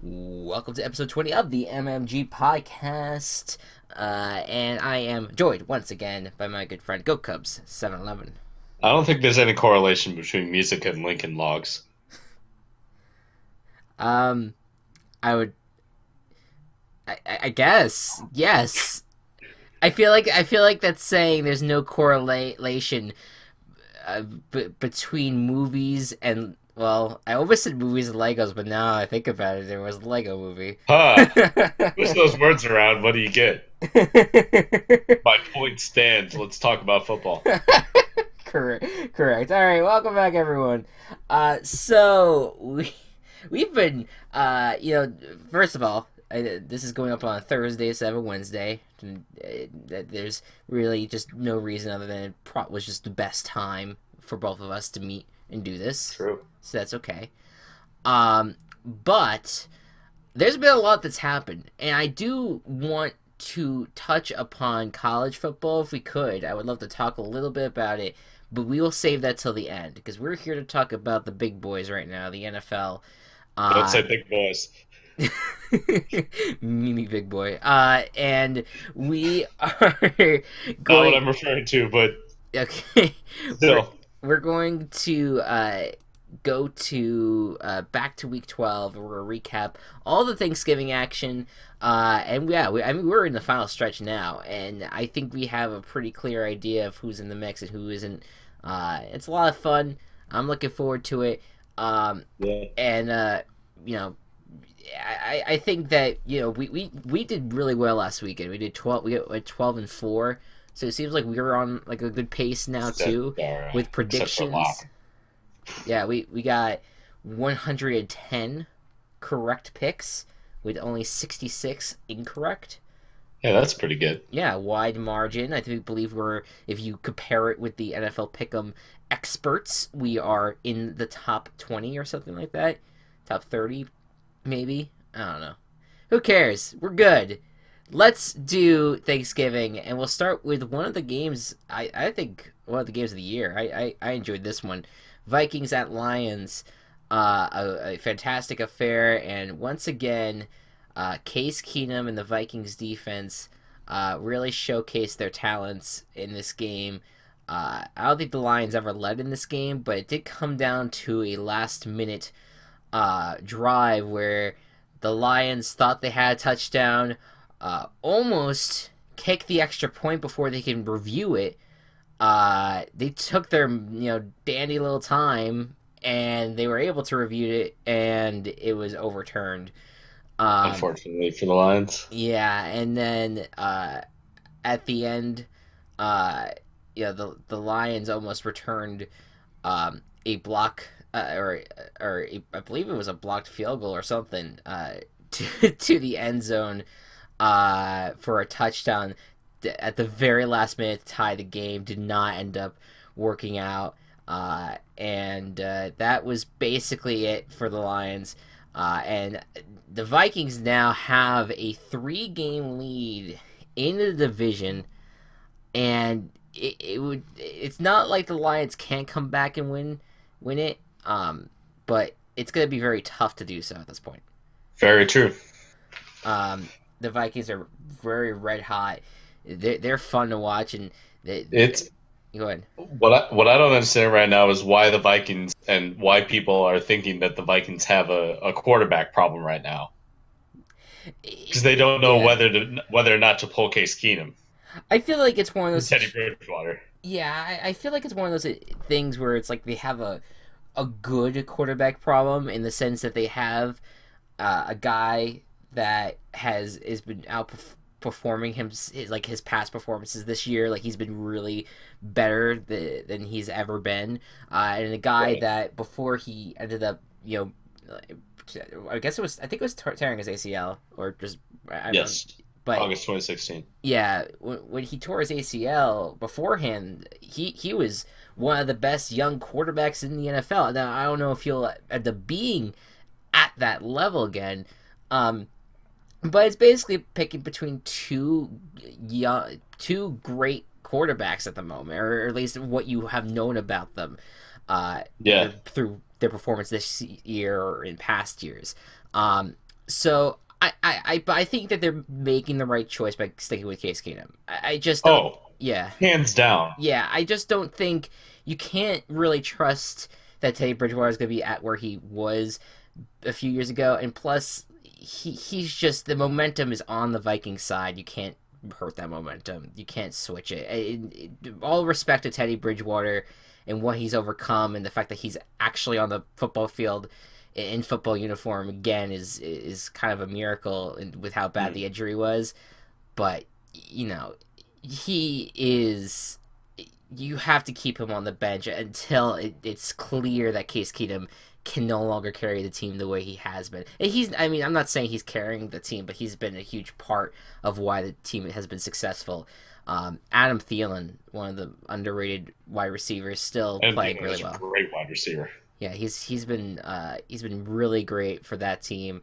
Welcome to episode 20 of the MMG podcast. And I am joined once again by my good friend Gocubs 711. I don't think there's any correlation between music and Lincoln Logs. Um, I would, I guess, yes. I feel like that's saying there's no correlation between movies and, well, I almost said movies and Legos, but now I think about it, there was a Lego movie. Huh. Push those words around. What do you get? My point stands. Let's talk about football. Correct. All right, welcome back, everyone. So we've been, first of all, this is going up on a Thursday instead of a Wednesday. There's really just no reason other than it was just the best time for both of us to meet and do this. True. So that's okay. But there's been a lot that's happened, and I do want to touch upon college football if we could. I would love to talk a little bit about it, but we will save that till the end because we're here to talk about the big boys right now, the NFL. Don't say big boys. Mimi big boy. And we are Not what I'm referring to, but okay. still. We're going to go to back to week 12. We're going to recap all the Thanksgiving action. And yeah, we're in the final stretch now, and I think we have a pretty clear idea of who's in the mix and who isn't. It's a lot of fun. I'm looking forward to it. Yeah. And I think that we did really well last weekend. We did 12. We got like 12-4. So it seems like we're on like a good pace now too with predictions. Yeah, we got 110 correct picks with only 66 incorrect. Yeah, that's pretty good. Yeah, wide margin. Believe if you compare it with the NFL Pick'em experts, we are in the top 20 or something like that. Top 30, maybe. I don't know. Who cares? We're good. Let's do Thanksgiving, and we'll start with one of the games. I think one of the games of the year. I enjoyed this one. Vikings at Lions, a fantastic affair, and once again, Case Keenum and the Vikings defense really showcased their talents in this game. I don't think the Lions ever led in this game, but it did come down to a last-minute drive where the Lions thought they had a touchdown, almost kicked the extra point before they can review it. They took their dandy little time, and they were able to review it, and it was overturned. Unfortunately for the Lions. Yeah, and then at the end, the Lions almost returned a block I believe it was a blocked field goal or something to the end zone for a touchdown at the very last minute to tie the game. Did not end up working out, and that was basically it for the Lions. And the Vikings now have a 3-game lead in the division, and it's not like the Lions can't come back and win it, but it's going to be very tough to do so at this point. Very true. The Vikings are very red hot. They're fun to watch, and It's go ahead. what I don't understand right now is why the Vikings and why people are thinking that the Vikings have a quarterback problem right now. Because they don't know whether or not to pull Case Keenum. I feel like it's one of those. Teddy Bridgewater. Yeah, I feel like it's one of those things where it's like they have a good quarterback problem in the sense that they have a guy that has been outperforming his past performances this year. Like he's been really better than he's ever been, and a guy that before he ended up I think it was tearing his ACL or just Yes. But August 2016. yeah, when he tore his ACL beforehand, he was one of the best young quarterbacks in the NFL. Now I don't know if he'll end up being at that level again, but it's basically picking between two great quarterbacks at the moment, or at least what you have known about them. Yeah. Through their performance this year or in past years. So I think that they're making the right choice by sticking with Case Keenum. I just don't. Oh, Yeah, hands down. yeah. I just don't think you can't really trust that Teddy Bridgewater is going to be at where he was a few years ago. And plus, he's just the momentum is on the Vikings side. You can't hurt that momentum. You can't switch it. All respect to Teddy Bridgewater and what he's overcome, and the fact that he's actually on the football field in football uniform again is kind of a miracle with how bad the injury was. But you know, he is. You have to keep him on the bench until it's clear that Case Keenum can no longer carry the team the way he has been. And I mean, I'm not saying he's carrying the team, but he's been a huge part of why the team has been successful. Adam Thielen, one of the underrated wide receivers, still playing really well. Great wide receiver. Yeah, he's been really great for that team.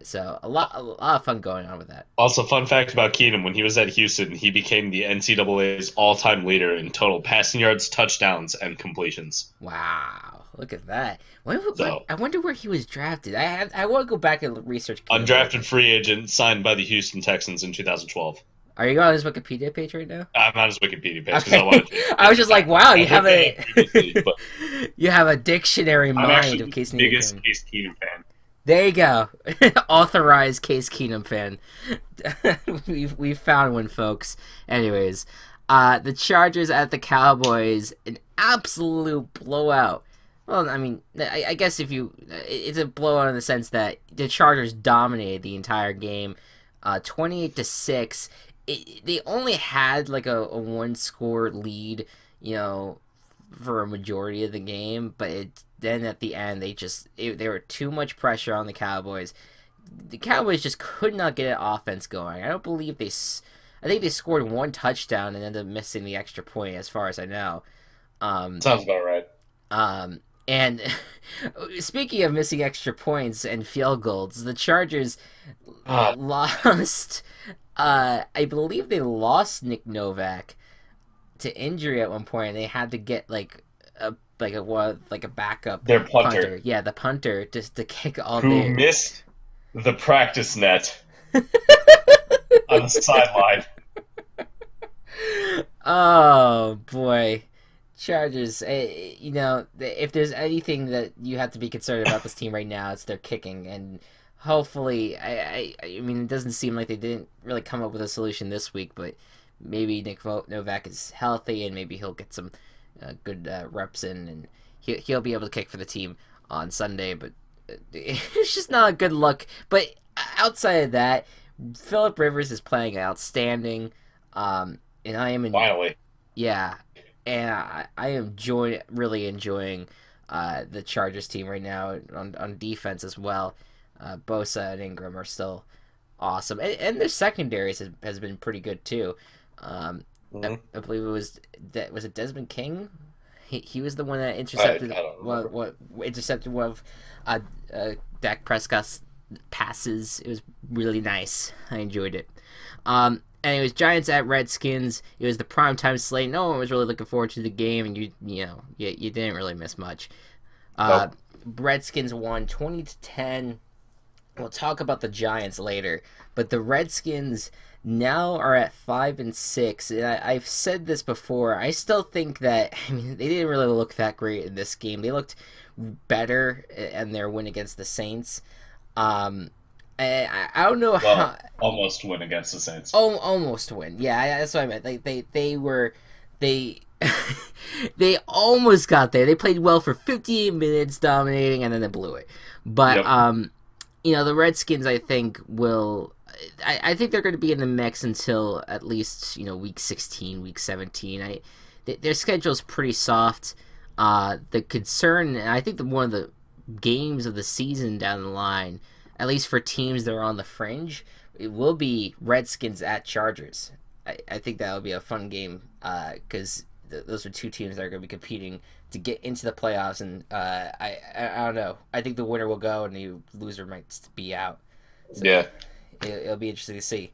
So a lot of fun going on with that. Also, fun fact about Keenum: when he was at Houston, he became the NCAA's all-time leader in total passing yards, touchdowns, and completions. Wow, look at that! I wonder where he was drafted. I want to go back and research. Keenum. Undrafted free agent signed by the Houston Texans in 2012. Are you on his Wikipedia page right now? I'm on his Wikipedia page because I wanted to. I was just like, wow, you have you have a dictionary mind of Case Keenum. Biggest Case Keenum fan. There you go. Authorized Case Keenum fan. We've found one, folks. Anyways, the Chargers at the Cowboys, an absolute blowout. Well, I mean, I guess it's a blowout in the sense that the Chargers dominated the entire game, 28-6. They only had like a one-score lead, you know, for a majority of the game, but then at the end there were too much pressure on the Cowboys. The Cowboys just could not get an offense going. I think they scored one touchdown and ended up missing the extra point, as far as I know. Sounds about right. And speaking of missing extra points and field goals, the Chargers lost. I believe they lost Nick Novak to injury at one point, and they had to get like a backup. Their punter. Yeah, the punter, just to kick all who missed the practice net on the sideline. Oh boy, Chargers. You know, if there's anything that you have to be concerned about this team right now, it's their kicking, and hopefully, I mean, it doesn't seem like they didn't really come up with a solution this week, but maybe Nick Novak is healthy, and maybe he'll get some good reps in, and he'll be able to kick for the team on Sunday. But it's just not a good look. But outside of that, Phillip Rivers is playing outstanding, and I am finally, yeah, and I am really enjoying the Chargers team right now on defense as well. Bosa and Ingram are still awesome, and their secondaries has been pretty good too. I believe was it Desmond King? He was the one that intercepted intercepted one of Dak Prescott's passes. It was really nice. I enjoyed it. Anyways, Giants at Redskins. It was the primetime slate. No one was really looking forward to the game, and you didn't really miss much. Nope. Redskins won 20-10. We'll talk about the Giants later, but the Redskins now are at 5-6, and I've said this before. I still think that, I mean, they didn't really look that great in this game. They looked better in their win against the Saints. I don't know how. Almost win against the Saints. Oh, almost win. Yeah, that's what I meant. They they almost got there. They played well for 58 minutes, dominating, and then they blew it. But yep. You know, the Redskins, I think will. I think they're going to be in the mix until at least, you know, week 16, week 17. Their schedule's pretty soft. The concern, and I think one of the games of the season down the line, at least for teams that are on the fringe, it will be Redskins at Chargers. I think that will be a fun game because those are two teams that are going to be competing to get into the playoffs, and I don't know. I think the winner will go, and the loser might be out. So yeah. It'll be interesting to see.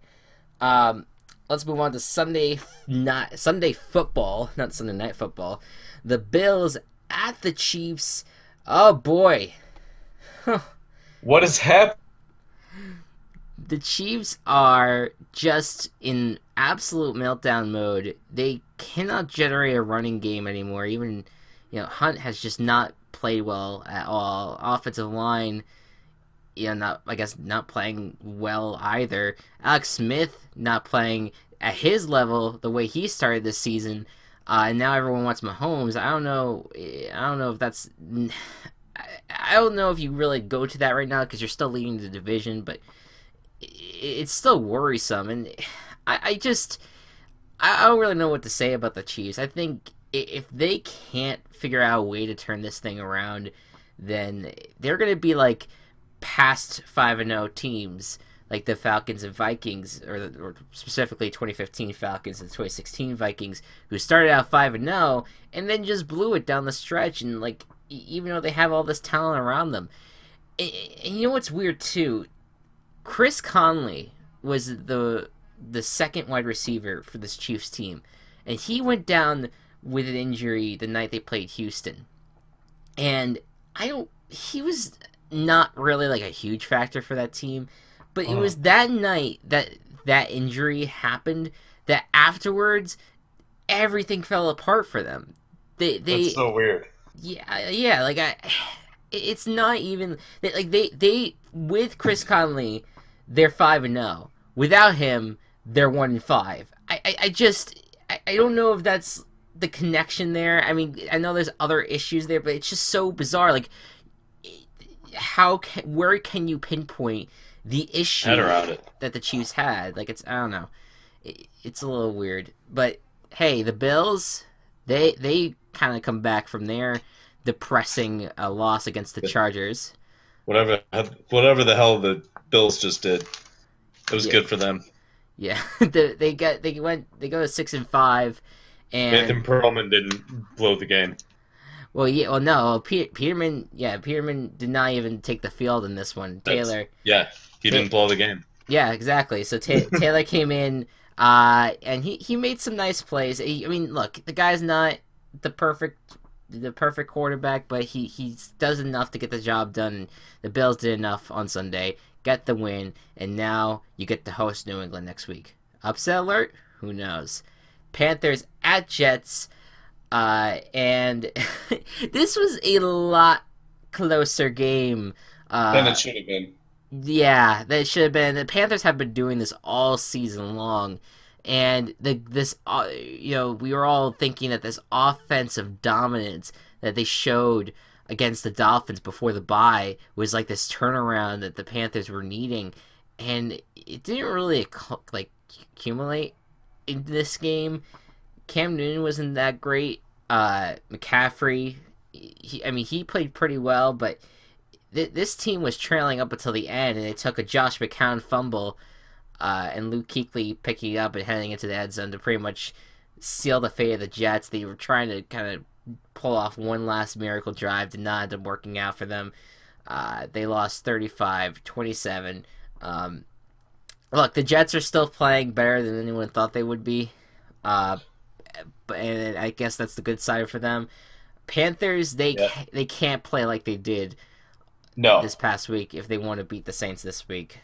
Let's move on to Sunday football, not Sunday night football. The Bills at the Chiefs. Oh boy, what has happened? The Chiefs are just in absolute meltdown mode. They cannot generate a running game anymore. Even, Hunt has just not played well at all. Offensive line, not playing well either. Alex Smith not playing at his level the way he started this season. And now everyone wants Mahomes. I don't know if that's. I don't know if you really go to that right now because you're still leading the division, but it's still worrisome. And I don't really know what to say about the Chiefs. I think if they can't figure out a way to turn this thing around, then they're going to be like past 5-0 teams, like the Falcons and Vikings, or specifically 2015 Falcons and 2016 Vikings, who started out 5-0 and then just blew it down the stretch. And like, even though they have all this talent around them, and you know what's weird too? Chris Conley was the second wide receiver for this Chiefs team, and he went down with an injury the night they played Houston. And he was not really like a huge factor for that team, but it was that night that injury happened that afterwards everything fell apart for them. That's so weird. Yeah, like it's not even they with Chris Conley, they're 5-0. Without him, they're 1-5. I don't know if that's the connection there. I mean, I know there's other issues there, but it's just so bizarre. Like, where can you pinpoint the issue that the Chiefs had? Like, I don't know. It's a little weird. But hey, the Bills, they kind of come back from their depressing loss against the Chargers. Whatever the hell the Bills just did, it was good for them. Yeah, they go to 6-5, and Nathan Perlman didn't blow the game. Well, yeah, well, no, Peterman did not even take the field in this one. Taylor, he didn't blow the game. Yeah, exactly. So Taylor came in, and he made some nice plays. I mean, look, the guy's not the perfect quarterback, but he does enough to get the job done. The Bills did enough on Sunday, got the win, and now you get to host New England next week. Upset alert? Who knows? Panthers at Jets, and this was a lot closer game than it should have been. Yeah, that should have been. The Panthers have been doing this all season long, and we were all thinking that this offensive dominance that they showed against the Dolphins before the bye was like this turnaround that the Panthers were needing, and it didn't really accumulate in this game. Cam Newton wasn't that great. McCaffrey, he played pretty well, but this team was trailing up until the end, and it took a Josh McCown fumble and Luke Kuechly picking it up and heading into the end zone to pretty much seal the fate of the Jets. They were trying to kind of pull off one last miracle drive, did not end up working out for them. They lost 35-27. Look, the Jets are still playing better than anyone thought they would be, and I guess that's the good side for them. Panthers, they can't play like they did this past week if they want to beat the Saints this week.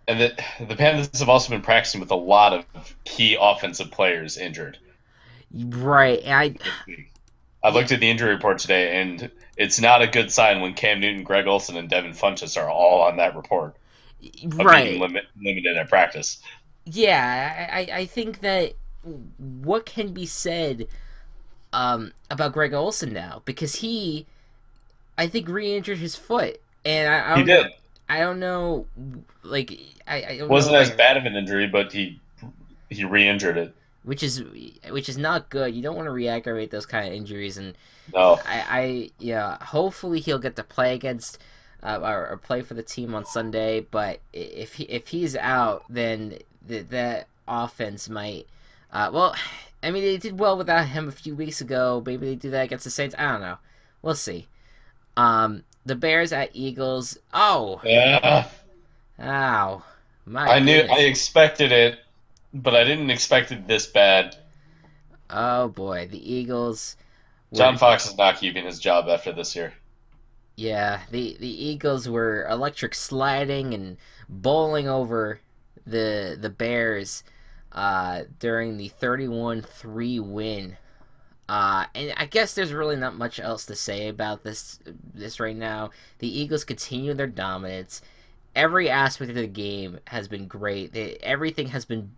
And the Panthers have also been practicing with a lot of key offensive players injured. Right. I looked at the injury report today, and it's not a good sign when Cam Newton, Greg Olsen, and Devin Funchess are all on that report. Right. Being limited at practice. Yeah, I think that what can be said about Greg Olsen now, because he, I think, re-injured his foot, and he did. I don't know, like I don't wasn't know as bad of an injury, but he re-injured it, which is not good. You don't want to re-aggravate those kind of injuries, and no, hopefully he'll get to play against or play for the team on Sunday. But if he's out, then that offense might. Well, I mean, they did well without him a few weeks ago. Maybe they do that against the Saints. I don't know. We'll see. The Bears at Eagles. Oh. Yeah. Ow. I expected it, but I didn't expect it this bad. Oh boy, the Eagles. John Fox is not keeping his job after this year. Yeah, the Eagles were electric sliding and bowling over the Bears during the 31-3 win. And I guess there's really not much else to say about this right now. The Eagles continue their dominance. Every aspect of the game has been great. Everything has been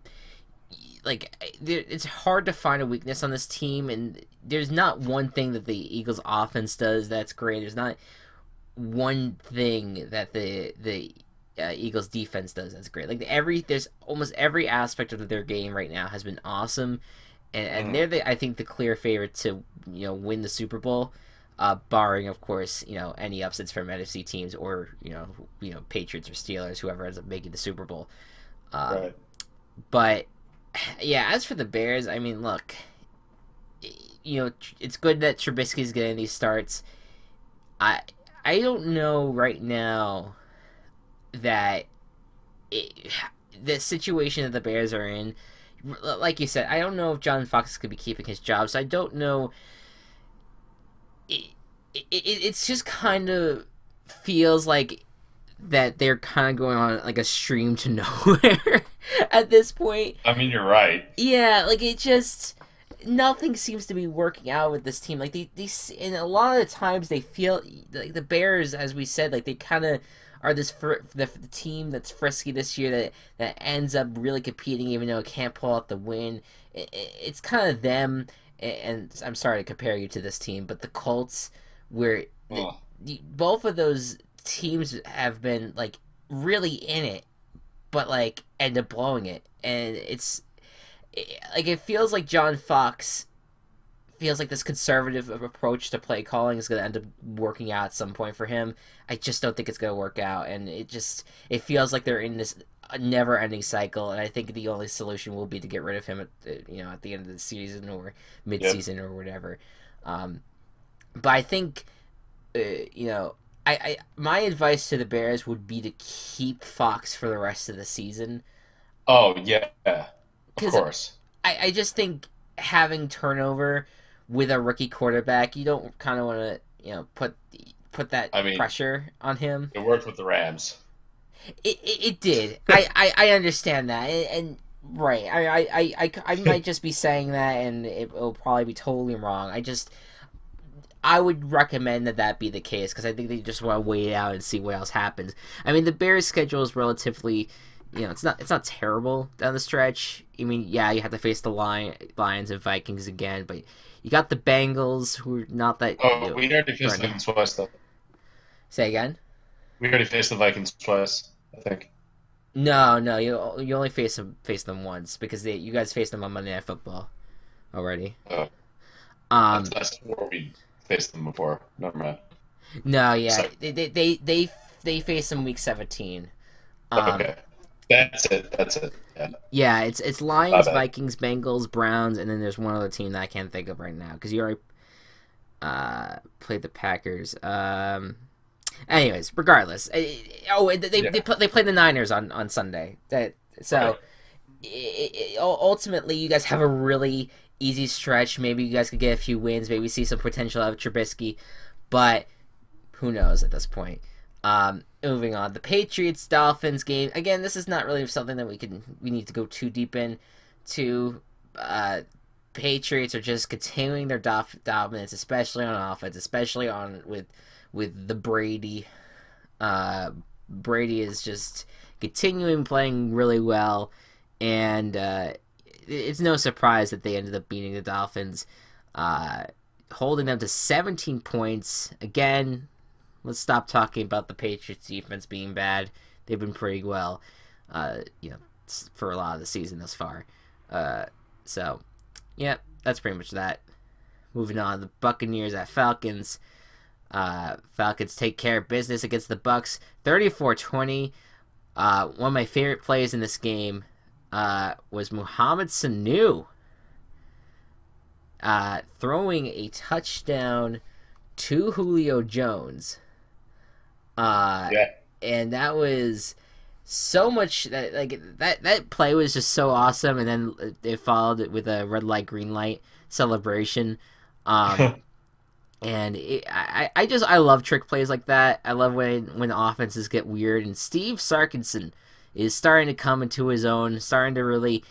it's hard to find a weakness on this team, and there's not one thing that the Eagles offense does that's great. There's not one thing that the Eagles defense does that's great. There's almost every aspect of their game right now has been awesome, and they're I think the clear favorite to win the Super Bowl, barring of course any upsets from NFC teams or Patriots or Steelers, whoever ends up making the Super Bowl. Right. But yeah, as for the Bears, I mean, look, it's good that Trubisky's getting these starts. I don't know right now that the situation that the Bears are in, like you said, I don't know if John Fox could be keeping his job, so I don't know. It's just kind of feels like that they're kind of going on like a stream to nowhere at this point. I mean, you're right. Yeah, it just nothing seems to be working out with this team. They and a lot of the times they feel like the Bears, as we said, they kind of are the team that's frisky this year that ends up really competing even though it can't pull out the win. It's kind of them, and I'm sorry to compare you to this team, but the Colts, where both of those teams have been really in it, but end up blowing it, and it feels like John Fox feels like this conservative approach to play calling is going to end up working out at some point for him. I just don't think it's going to work out, and it feels like they're in this never-ending cycle, and I think the only solution will be to get rid of him at the end of the season or mid-season or whatever. But I think my advice to the Bears would be to keep Fox for the rest of the season. Oh yeah, of course. I just think having turnover with a rookie quarterback, you don't kind of want to put that pressure on him. It worked with the Rams. It did. I understand that, and right. I might just be saying that, and it'll probably be totally wrong. I would recommend that be the case, because I think they just want to wait it out and see what else happens. I mean, the Bears' schedule is relatively, it's not terrible down the stretch. I mean, yeah, you have to face the Lions and Vikings again, but you got the Bengals, who are not that. Oh, we already faced the Vikings twice, though. Say again? We already faced the Vikings twice, I think. No, you only face them once, because you guys faced them on Monday Night Football already. Oh. That's where we faced them before. Never mind. No, yeah, they faced them week 17. Okay, that's it. Yeah, it's Lions, Vikings, Bengals, Browns, and then there's one other team that I can't think of right now because you already played the Packers. Anyways, regardless, they played the Niners on Sunday. Ultimately, you guys have a really easy stretch. Maybe you guys could get a few wins. Maybe see some potential out of Trubisky, but who knows at this point. Moving on, the Patriots-Dolphins game. Again, this is not really something that we need to go too deep into. Patriots are just continuing their dominance, especially on offense, especially with the Brady. Brady is just continuing playing really well, and it's no surprise that they ended up beating the Dolphins, holding them to 17 points. Again, let's stop talking about the Patriots defense being bad. They've been pretty well, for a lot of the season thus far. So, yeah, that's pretty much that. Moving on, the Buccaneers at Falcons. Falcons take care of business against the Bucs, 34-20. One of my favorite plays in this game was Mohamed Sanu throwing a touchdown to Julio Jones. And that was so much that play was just so awesome, and then it followed it with a red light, green light celebration. And I love trick plays like that. I love when offenses get weird, and Steve Sarkisian is starting to come into his own, starting to really,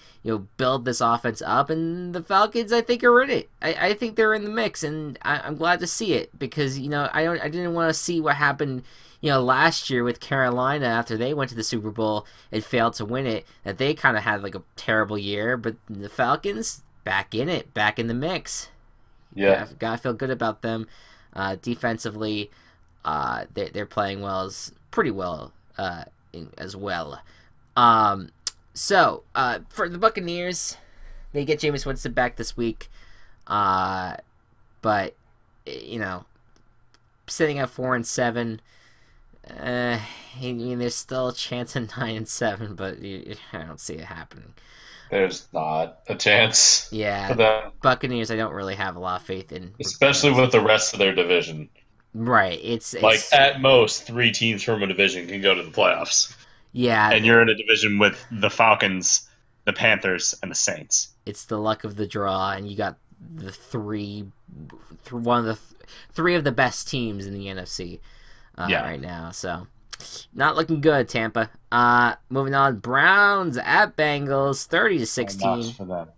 build this offense up, and the Falcons, I think, are in it. I think they're in the mix, and I'm glad to see it because I didn't want to see what happened last year with Carolina after they went to the Super Bowl and failed to win it. That they kind of had like a terrible year, but the Falcons back in it, back in the mix. Yeah, gotta feel good about them. Defensively, they're playing pretty well as well. So for the Buccaneers, they get Jameis Winston back this week, but sitting at 4-7. I mean, there's still a chance at 9-7, but I don't see it happening. There's not a chance. Yeah, for them. Buccaneers, I don't really have a lot of faith in, especially with the rest of their division. Right, it's like at most 3 teams from a division can go to the playoffs. Yeah, and you're in a division with the Falcons, the Panthers, and the Saints. It's the luck of the draw, and you got the three of the best teams in the NFC right now. So, not looking good, Tampa. Moving on, Browns at Bengals, 30-16. For them.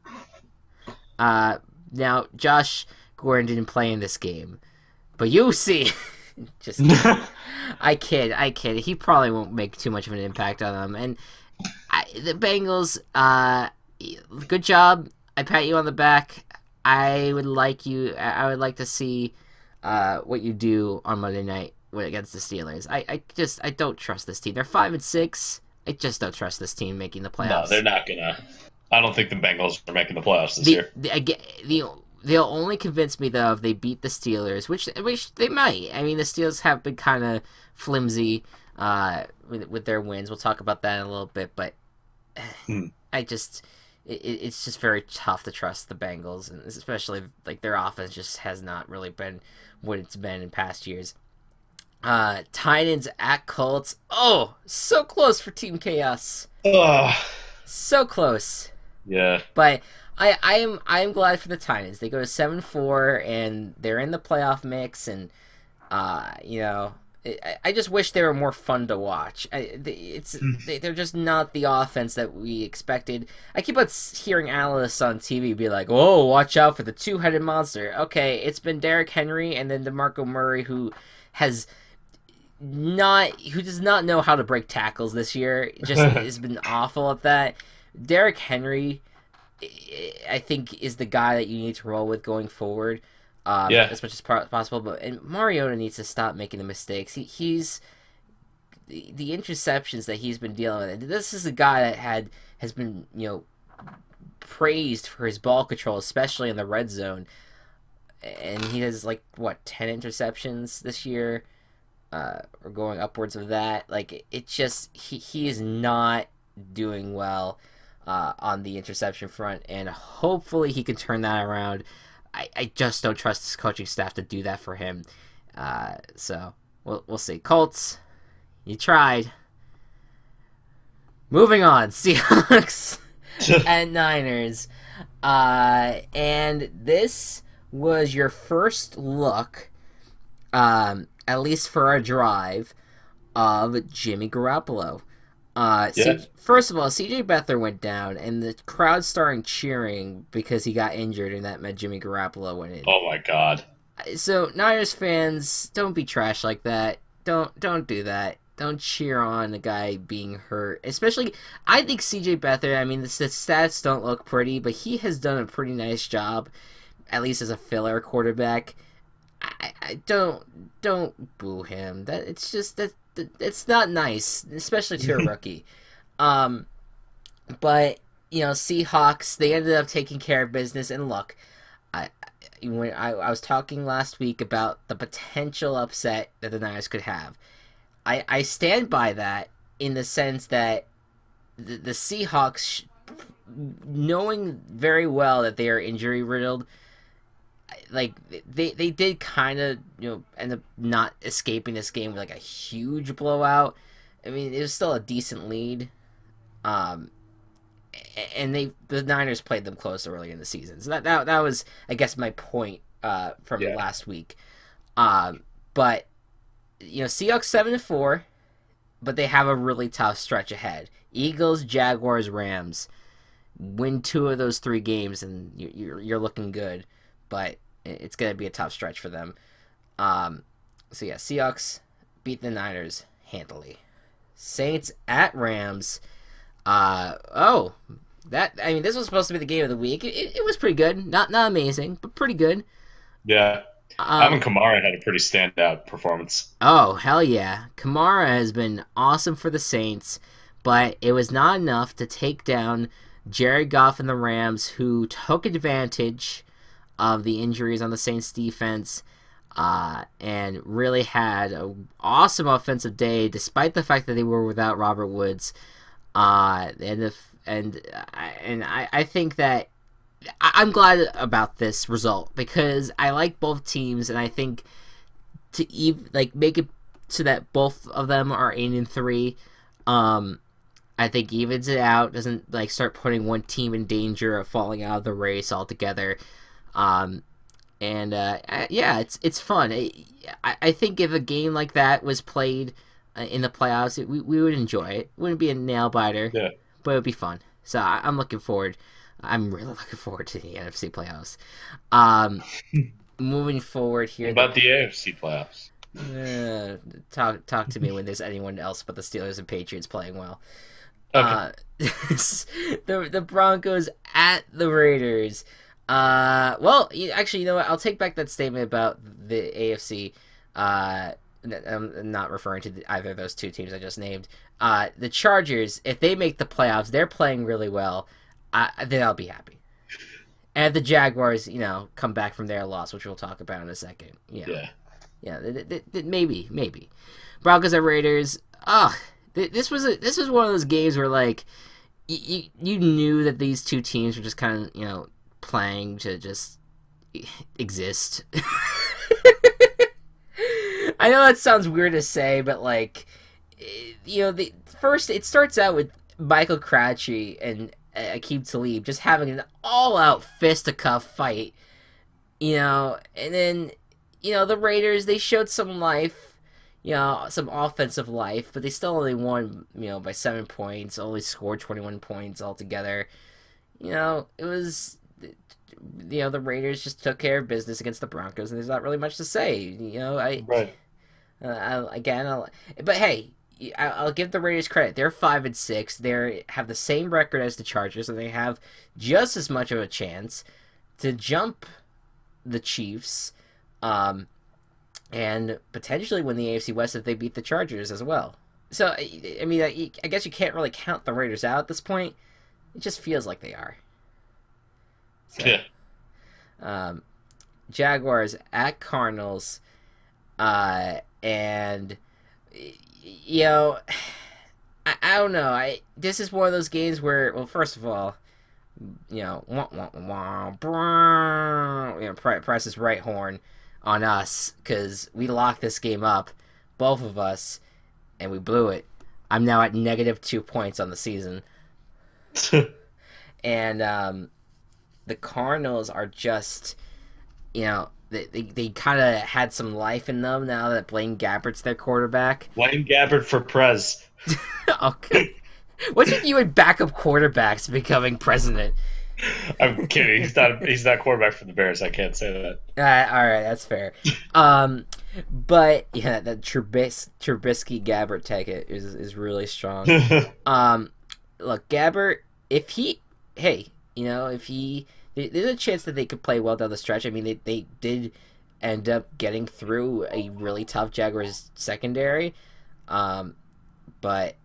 Now Josh Gordon didn't play in this game, but you see, just I kid. He probably won't make too much of an impact on them. And the Bengals, good job. I pat you on the back. I would like to see what you do on Monday night against the Steelers. I don't trust this team. They're 5-6. I just don't trust this team making the playoffs. No, they're not gonna. I don't think the Bengals are making the playoffs this year. They'll only convince me though if they beat the Steelers, which they might. I mean, the Steelers have been kind of flimsy with their wins. We'll talk about that in a little bit, but it's just very tough to trust the Bengals, and especially like their offense just has not really been what it's been in past years. Titans at Colts. Oh, so close for Team Chaos. So close. Yeah. But I am glad for the Titans. They go to 7-4 and they're in the playoff mix, and I just wish they were more fun to watch. They're just not the offense that we expected. I keep on hearing analysts on TV be like, "Oh, watch out for the two-headed monster." Okay, it's been Derrick Henry and then DeMarco Murray who does not know how to break tackles this year. Just has been awful at that. Derrick Henry, I think, is the guy that you need to roll with going forward, as much as possible. And Mariota needs to stop making the mistakes. He's the interceptions that he's been dealing with. This is a guy that has been praised for his ball control, especially in the red zone. And he has 10 interceptions this year, or going upwards of that. Like, it just he is not doing well on the interception front, and hopefully he can turn that around. I just don't trust this coaching staff to do that for him. So we'll see. Colts, you tried. Moving on, Seahawks and Niners, and this was your first look, at least for our drive, of Jimmy Garoppolo. First of all, CJ Beathard went down, and the crowd started cheering because he got injured, and that meant Jimmy Garoppolo went in. Oh my God! So Niners fans, don't be trash like that. Don't do that. Don't cheer on a guy being hurt. Especially, I think CJ Beathard. I mean, the stats don't look pretty, but he has done a pretty nice job, at least as a filler quarterback. I don't boo him. It's just that. It's not nice, especially to a rookie. But Seahawks, they ended up taking care of business. And look, when I was talking last week about the potential upset that the Niners could have, I stand by that in the sense that the Seahawks, knowing very well that they are injury riddled, like they did kind of end up not escaping this game with a huge blowout. I mean, it was still a decent lead, and the Niners played them close early in the season. So that was, I guess, my point from last week. But Seahawks 7-4, but they have a really tough stretch ahead. Eagles, Jaguars, Rams. Win 2 of those 3 games, and you're looking good. But it's going to be a tough stretch for them. So yeah, Seahawks beat the Niners handily. Saints at Rams. This was supposed to be the game of the week. It was pretty good. Not amazing, but pretty good. Yeah. Alvin Kamara had a pretty standout performance. Oh, hell yeah. Kamara has been awesome for the Saints, but it was not enough to take down Jared Goff and the Rams, who took advantage of the injuries on the Saints defense and really had an awesome offensive day, despite the fact that they were without Robert Woods. I think that I'm glad about this result because I like both teams, and I think to make it so that both of them are 8-3. I think evens it out, doesn't start putting one team in danger of falling out of the race altogether. It's fun. I think if a game like that was played in the playoffs, we would enjoy it. It wouldn't be a nail biter, but it would be fun. So I'm looking forward. I'm really looking forward to the NFC playoffs. Moving forward here. What about the AFC playoffs? Talk to me when there's anyone else but the Steelers and Patriots playing well. Okay. The Broncos at the Raiders. Well, actually, you know what? I'll take back that statement about the AFC. I'm not referring to either of those 2 teams I just named. The Chargers, if they make the playoffs, they're playing really well. Then I'll be happy. And if the Jaguars, come back from their loss, which we'll talk about in a second. Yeah. Maybe. Broncos at Raiders. This was one of those games where you knew that these 2 teams were just kind of playing to just exist. I know that sounds weird to say, but first it starts out with Michael Crabtree and Aqib Talib just having an all-out fisticuff fight, and then the Raiders, they showed some life, some offensive life, but they still only won by 7 points, only scored 21 points altogether. It was the Raiders just took care of business against the Broncos, and there's not really much to say. Right. But hey, I'll give the Raiders credit. They're 5-6. They have the same record as the Chargers, and they have just as much of a chance to jump the Chiefs, and potentially win the AFC West if they beat the Chargers as well. So, I guess you can't really count the Raiders out at this point. It just feels like they are. So, yeah. Jaguars at Cardinals, and I don't know. This is one of those games where, well, first of all, press his right horn on us because we locked this game up, both of us, and we blew it. I'm now at -2 points on the season, and the Cardinals are just, they kind of had some life in them now that Blaine Gabbert's their quarterback. Blaine Gabbert for Prez. Okay. What's with you and backup quarterbacks becoming president? I'm kidding. He's not quarterback for the Bears. I can't say that. All right, that's fair. But yeah, that Trubisky Gabbert ticket is really strong. Look, Gabbert, there's a chance that they could play well down the stretch. I mean, they did end up getting through a really tough Jaguars secondary. But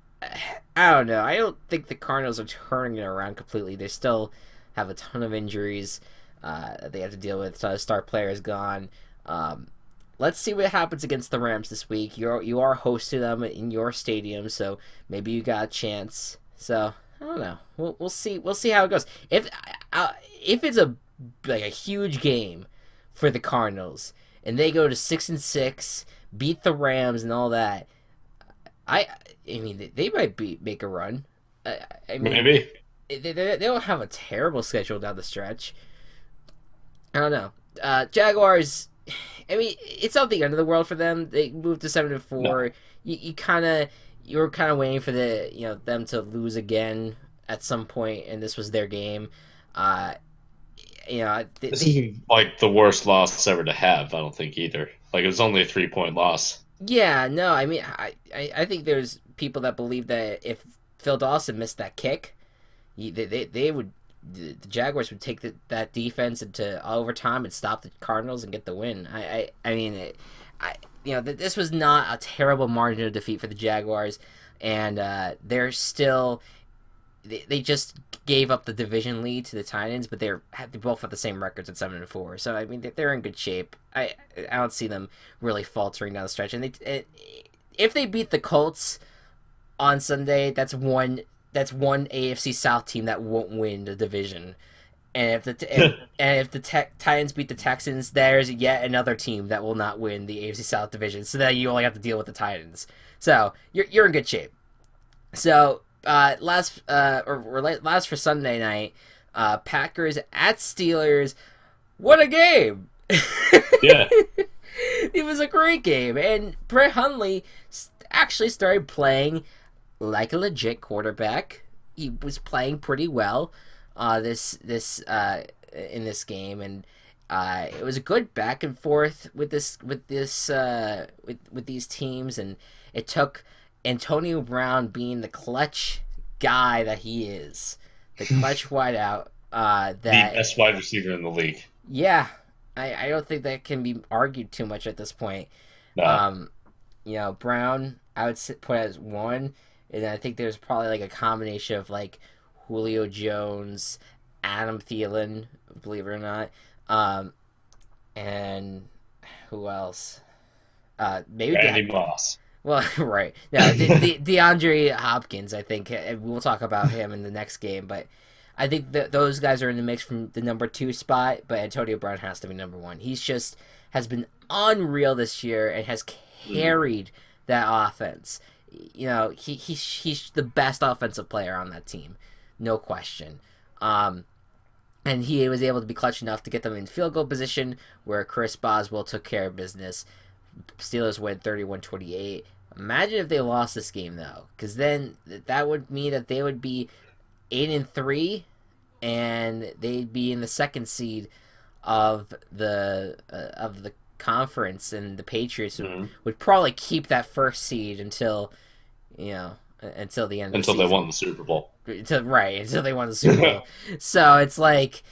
I don't know. I don't think the Cardinals are turning it around completely. They still have a ton of injuries they have to deal with. So star players gone. Let's see what happens against the Rams this week. You are hosting them in your stadium, so maybe you got a chance. So I don't know. We'll see. We'll see how it goes. If it's a huge game for the Cardinals and they go to 6-6, beat the Rams and all that, I mean they might make a run. Maybe they don't have a terrible schedule down the stretch. I don't know. Jaguars. I mean, it's not the end of the world for them. They moved to 7-4. No. You kind of you were kind of waiting for them to lose again at some point, and this was their game. Uh, This isn't like the worst loss ever to have. I don't think either. Like it was only a 3-point loss. Yeah, no, I mean, I think there's people that believe that if Phil Dawson missed that kick, they would, the Jaguars would take that defense into overtime and stop the Cardinals and get the win. I mean, this was not a terrible margin of defeat for the Jaguars, and they're still. They just gave up the division lead to the Titans, but they both have the same records at 7-4. So I mean, they're in good shape. I don't see them really faltering down the stretch. And if they beat the Colts on Sunday, that's one AFC South team that won't win the division. And if the Titans beat the Texans, there's yet another team that will not win the AFC South division. So then you only have to deal with the Titans. So you're in good shape. So. Last for Sunday night, Packers at Steelers. What a game! Yeah, it was a great game, and Brett Hundley actually started playing like a legit quarterback. He was playing pretty well, in this game, and it was a good back and forth with these teams, and it took Antonio Brown being the clutch guy that he is, the clutch wideout, the best wide receiver in the league. Yeah, I don't think that can be argued too much at this point. No. Brown, I would put as one, and I think there's probably like a combination of like Julio Jones, Adam Thielen, believe it or not, and who else? Maybe Randy Moss. Well, right. Yeah, DeAndre Hopkins, I think. We'll talk about him in the next game, but I think those guys are in the mix from the number 2 spot, but Antonio Brown has to be number 1. Has been unreal this year and has carried that offense. He's the best offensive player on that team, no question. And he was able to be clutch enough to get them in field goal position where Chris Boswell took care of business. Steelers win 31-28. Imagine if they lost this game though, because then that would mean that they would be 8-3, and they'd be in the 2nd seed of the conference, and the Patriots would probably keep that 1st seed until the end. Until they won the Super Bowl. Until they won the Super Bowl. So it's like.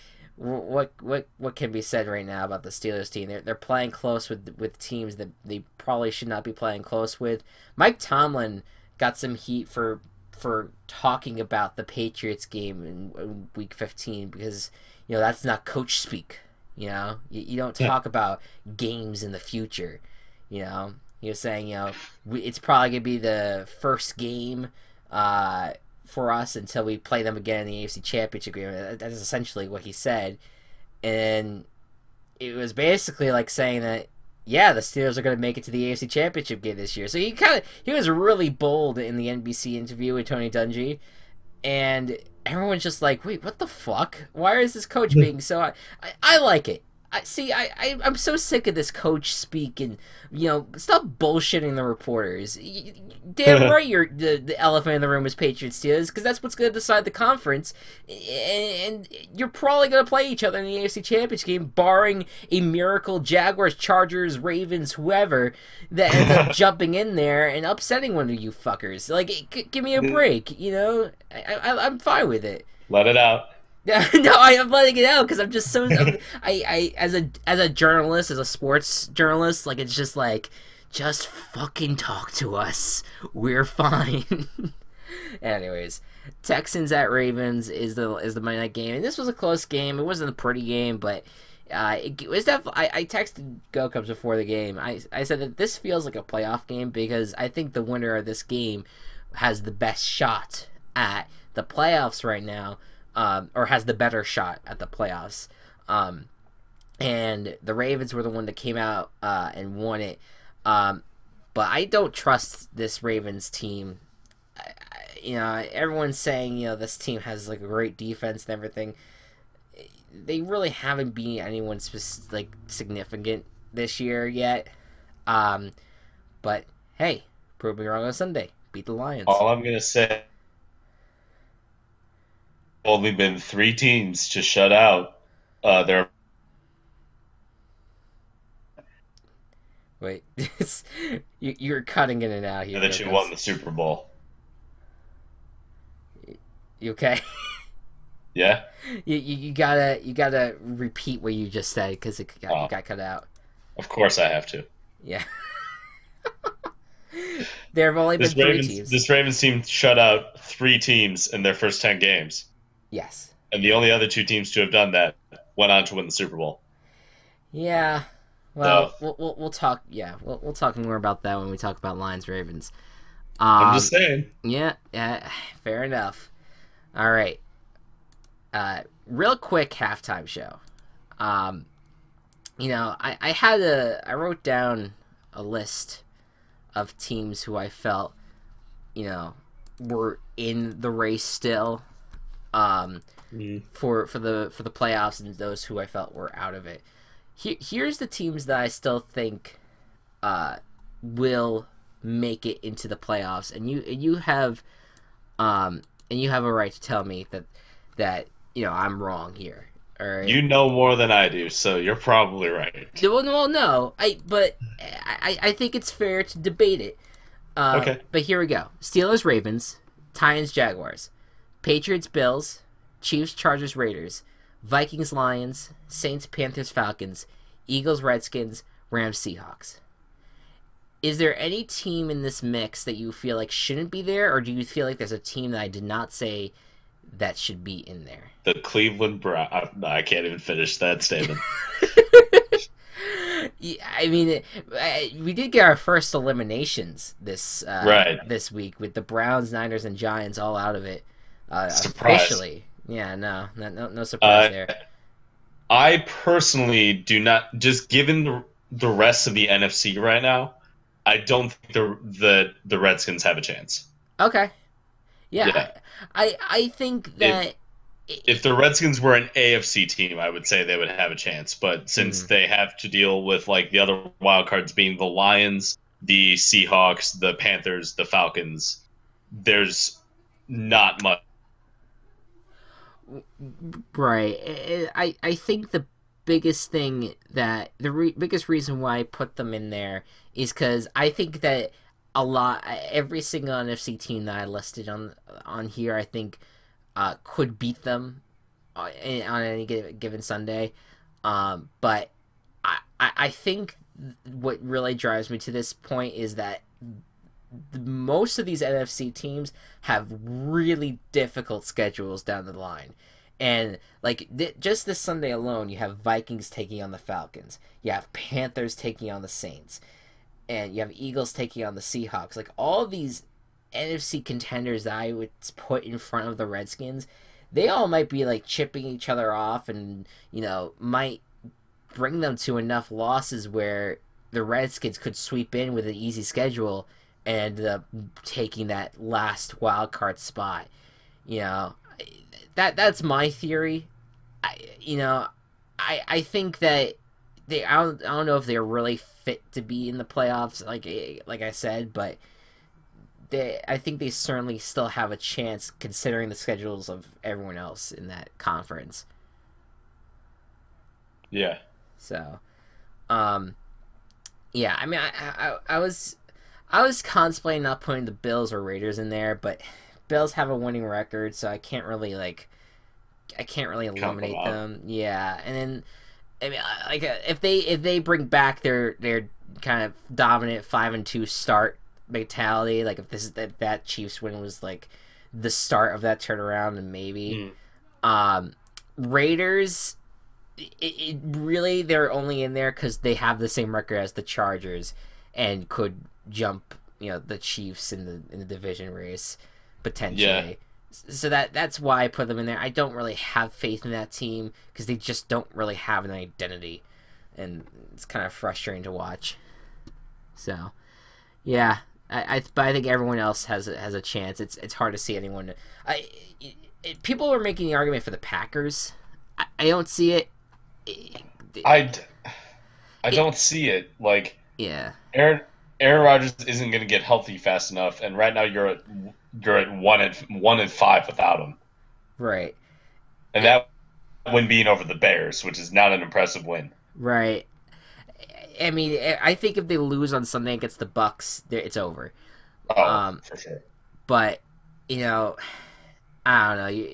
What can be said right now about the Steelers team? They're playing close with teams that they probably should not be playing close with. Mike Tomlin got some heat for talking about the Patriots game in Week 15 because that's not coach speak. You don't talk about games in the future. He was saying it's probably gonna be the first game for us until we play them again in the AFC Championship game. That's essentially what he said. And it was basically like saying that, yeah, the Steelers are going to make it to the AFC Championship game this year. So he was really bold in the NBC interview with Tony Dungy. And everyone's just like, wait, what the fuck? Why is this coach being so... I like it. I'm so sick of this coach speak and, stop bullshitting the reporters. Damn right the elephant in the room is Patriots Steelers, because that's what's going to decide the conference. And you're probably going to play each other in the AFC Championship game, barring a miracle Jaguars, Chargers, Ravens, whoever, that ends up jumping in there and upsetting one of you fuckers. Like, give me a break, I'm fine with it. Let it out. No, I am letting it out because I'm just so. I as a journalist, as a sports journalist, like it's just like, just fucking talk to us. We're fine. Anyways, Texans at Ravens is the Monday night game, and this was a close game. It wasn't a pretty game, but it was definitely. I texted Gocubs before the game. I said that this feels like a playoff game because I think the winner of this game has the best shot at the playoffs right now. Or has the better shot at the playoffs. And the Ravens were the one that came out and won it. But I don't trust this Ravens team. Everyone's saying, this team has like a great defense and everything. They really haven't beat anyone significant this year yet. But hey, prove me wrong on Sunday. Beat the Lions. All I'm gonna say, only been 3 teams to shut out their Wait, you're cutting in and out here, that you won Gocubs. the Super Bowl. You okay? Yeah. You gotta repeat what you just said because Oh, got cut out. of course I have to. Yeah, there have only been three teams. This Ravens team shut out 3 teams in their first 10 games, Yes. and the only other 2 teams to have done that went on to win the Super Bowl. Yeah. So Well, we'll talk. Yeah, we'll talk more about that when we talk about Lions Ravens. I'm just saying. Yeah. Fair enough. All right. Real quick halftime show. I wrote down a list of teams who I felt, were in the race still, for the playoffs, and those who I felt were out of it. Here's the teams that I still think will make it into the playoffs, and you have a right to tell me that I'm wrong here. All right. You know more than I do, so you're probably right. Well, no, but I think it's fair to debate it. Okay. But here we go: Steelers, Ravens, Titans, Jaguars, Patriots, Bills, Chiefs, Chargers, Raiders, Vikings, Lions, Saints, Panthers, Falcons, Eagles, Redskins, Rams, Seahawks. Is there any team in this mix that you feel like shouldn't be there, or do you feel like there's a team that I did not say that should be in there? The Cleveland Browns. No, I can't even finish that statement. Yeah, I mean, we did get our first eliminations this week with the Browns, Niners, and Giants all out of it officially. Yeah, no surprise there. I personally do not. Just given the rest of the NFC right now, I don't think the Redskins have a chance. Okay. Yeah. I think that if the Redskins were an AFC team, I would say they would have a chance. But since they have to deal with like the other wild cards being the Lions, the Seahawks, the Panthers, the Falcons, there's not much. Right. I think the biggest thing that biggest reason why I put them in there is because I think that every single NFC team that I listed on here, I think could beat them on any given Sunday. But I think what really drives me to this point is that most of these NFC teams have really difficult schedules down the line. And like just this Sunday alone, you have Vikings taking on the Falcons. You have Panthers taking on the Saints. And you have Eagles taking on the Seahawks. Like, all these NFC contenders that I would put in front of the Redskins, they all might be, like, chipping each other off and, might bring them to enough losses where the Redskins could sweep in with an easy schedule and end up taking that last wild card spot. That's my theory. I think that I don't know if they're really fit to be in the playoffs, like I said, but I think they certainly still have a chance considering the schedules of everyone else in that conference. Yeah. So, yeah. I mean, I was contemplating not putting the Bills or Raiders in there, but Bills have a winning record, so I can't really eliminate them. Yeah, and then. I mean, like if they bring back their kind of dominant 5-2 start mentality, like if that Chiefs win was like the start of that turnaround, and maybe Raiders, it really they're only in there because they have the same record as the Chargers and could jump the Chiefs in the division race potentially. Yeah. So that's why I put them in there. I don't really have faith in that team because they just don't really have an identity, and it's kind of frustrating to watch. So, yeah, but I think everyone else has a chance. It's hard to see anyone. People were making the argument for the Packers. I don't see it. I don't see it. Like, yeah, Aaron Rodgers isn't going to get healthy fast enough, and right now you're at 1-5 without him, Right. and that win being over the Bears, which is not an impressive win. Right. I mean, I think if they lose on Sunday against the Bucks, it's over. Oh, for sure. But I don't know.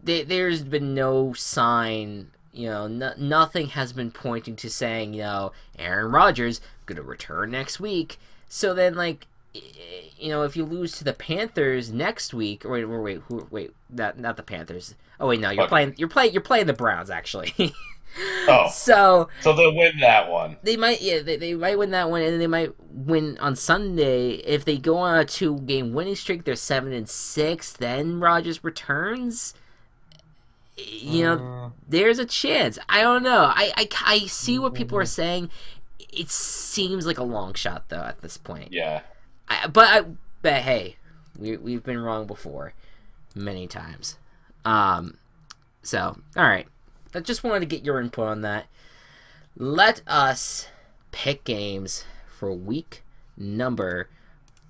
There's been no sign. Nothing has been pointing to saying, Aaron Rodgers gonna return next week. So then, like, if you lose to the Panthers next week, or wait, not the Panthers. Oh wait, no, you're playing the Browns actually. Oh, so they'll win that one. They might, they might win that one, and then they might win on Sunday. If they go on a 2-game winning streak, they're 7-6. Then Rodgers returns. There's a chance. I don't know. I see what people are saying. It seems like a long shot though at this point. Yeah. But hey, we've been wrong before, many times. So all right. I just wanted to get your input on that. Let us pick games for week number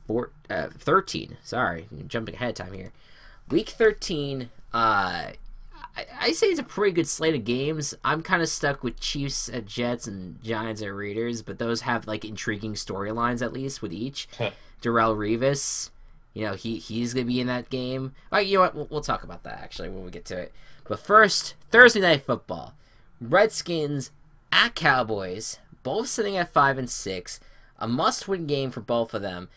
13. Sorry, I'm jumping ahead of time here. Week 13, I say it's a pretty good slate of games. I'm kind of stuck with Chiefs at Jets and Giants at Raiders, but those have like intriguing storylines at least with each. Darrelle Revis, he's going to be in that game. All right, you know what? We'll talk about that actually when we get to it. But first, Thursday Night Football. Redskins at Cowboys, both sitting at 5-6. A must-win game for both of them.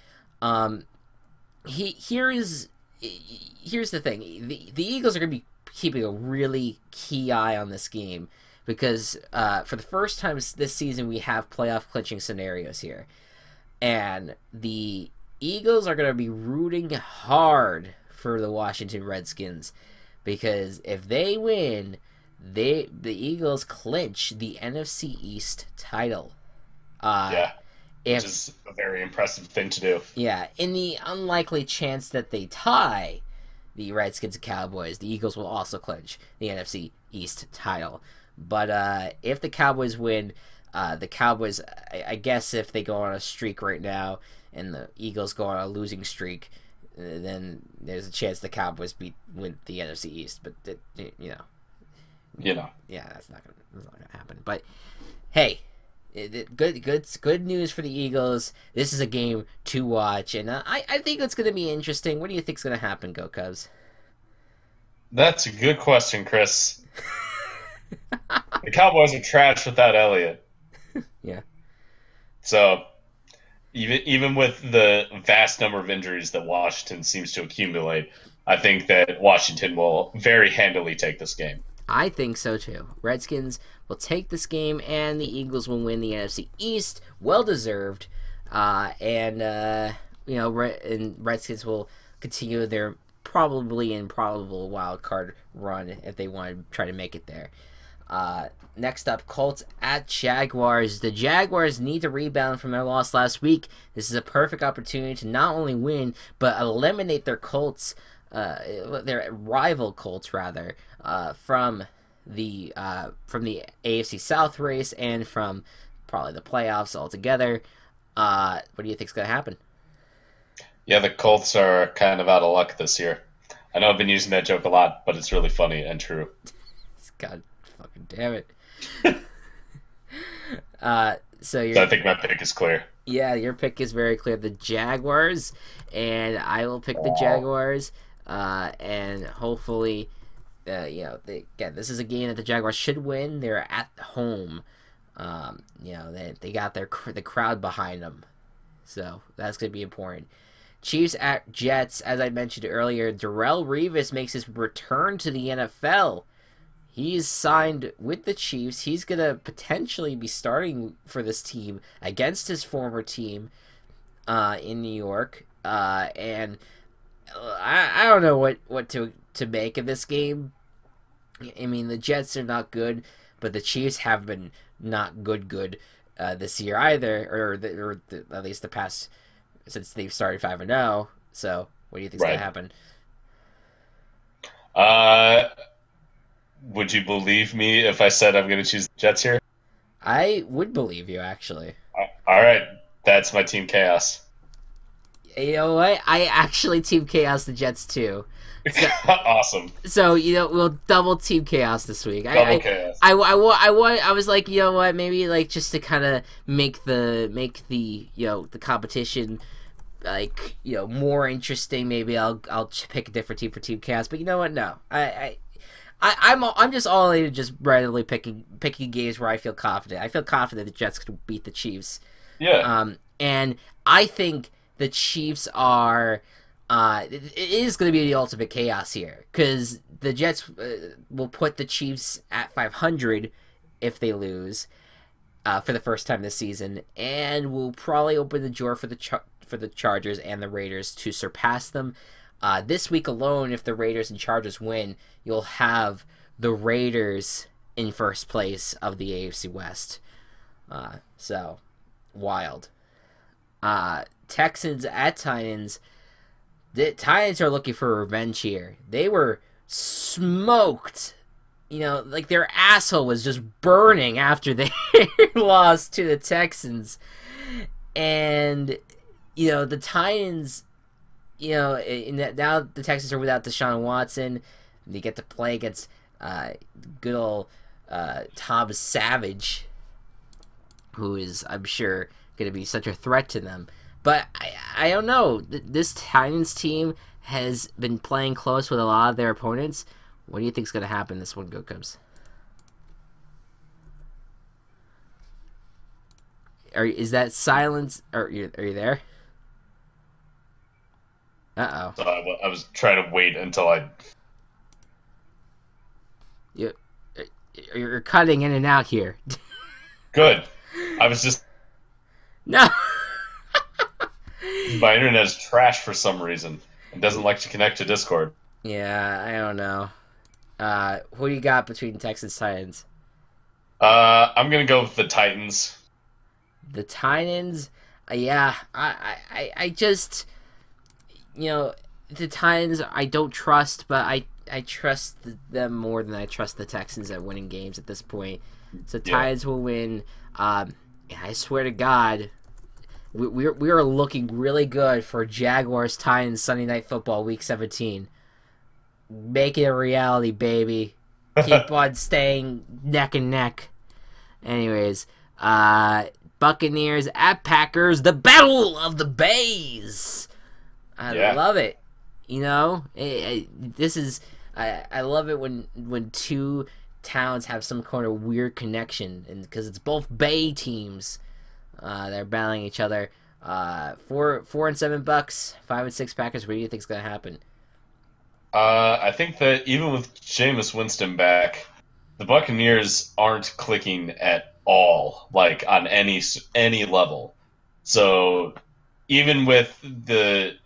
Here's the thing. The Eagles are going to be keeping a really key eye on this game because for the first time this season, we have playoff clinching scenarios here. And the Eagles are going to be rooting hard for the Washington Redskins. Because if they win, the Eagles clinch the NFC East title. Which is a very impressive thing to do. Yeah, in the unlikely chance that they tie the Redskins and Cowboys, the Eagles will also clinch the NFC East title. But if the Cowboys win, the Cowboys, I guess if they go on a streak right now and the Eagles go on a losing streak, then there's a chance the Cowboys win the NFC East, but yeah, that's not gonna happen. But hey, good news for the Eagles. This is a game to watch, and I think it's gonna be interesting. What do you think's gonna happen, Go Cubs? That's a good question, Chris. The Cowboys are trash without Elliott. Yeah. So. Even with the vast number of injuries that Washington seems to accumulate, I think that Washington will very handily take this game. I think so too. Redskins will take this game, and the Eagles will win the NFC East. Well deserved. And Redskins will continue their probably improbable wild card run if they want to try to make it there. Next up, Colts at Jaguars. The Jaguars need to rebound from their loss last week. This is a perfect opportunity to not only win, but eliminate their Colts, their rival Colts rather, from the AFC South race and from probably the playoffs altogether. What do you think's gonna happen? Yeah, the Colts are kind of out of luck this year. I know I've been using that joke a lot, but it's really funny and true. God fucking damn it. So I think my pick is clear. Yeah, your pick is very clear. The Jaguars, and I will pick the Jaguars. And hopefully, this is a game that the Jaguars should win. They're at home. They got the crowd behind them, so that's gonna be important. Chiefs at Jets, as I mentioned earlier, Darrelle Revis makes his return to the NFL. He's signed with the Chiefs. He's going to potentially be starting for this team against his former team in New York. And I don't know what to make of this game. I mean, the Jets are not good, but the Chiefs have been not good this year either, or at least the past since they've started 5-0. So, what do you think's going to happen? Would you believe me if I said I'm going to choose the Jets here? I would believe you, actually. All right. That's my team chaos. You know what? I actually team chaos the Jets too. So, Awesome. so we'll double team chaos this week. Double chaos. I was like, you know what? Maybe like just to kind of make the the competition like more interesting. Maybe I'll pick a different team for team chaos. But you know what? No, I'm just all in just randomly picking games where I feel confident. I feel confident the Jets could beat the Chiefs. Yeah. And I think the Chiefs are. It is going to be the ultimate chaos here because the Jets will put the Chiefs at 500 if they lose for the first time this season, and will probably open the door for the Chargers and the Raiders to surpass them. This week alone, if the Raiders and Chargers win, you'll have the Raiders in first place of the AFC West. So, wild. Texans at Titans. The Titans are looking for revenge here. They were smoked. Like their asshole was just burning after they lost to the Texans. And, the Titans, now the Texans are without Deshaun Watson. They get to play against good old Tom Savage, who is, I'm sure, going to be such a threat to them. But I don't know. This Titans team has been playing close with a lot of their opponents. What do you think is going to happen this one, Gocubs? Is that silence? Are you there? Uh-oh. So I was trying to wait until You're cutting in and out here. Good. I was just... No! My internet is trash for some reason. It doesn't like to connect to Discord. Yeah, I don't know. Who do you got between Texans and Titans? I'm gonna go with the Titans. The Titans? Yeah, I just... the Titans I don't trust, but I trust them more than I trust the Texans at winning games at this point. So Titans will win. I swear to God... We are looking really good for Jaguars-Titans Sunday Night Football Week 17. Make it a reality, baby. Keep on staying neck and neck. Anyways, Buccaneers at Packers, the Battle of the Bays. I love it. This is I love it when two towns have some kind of weird connection, and because it's both Bay teams. They're battling each other. 4-7 Bucks, 5-6 Packers. What do you think is going to happen? I think that even with Jameis Winston back, the Buccaneers aren't clicking at all, like on any level. So even with the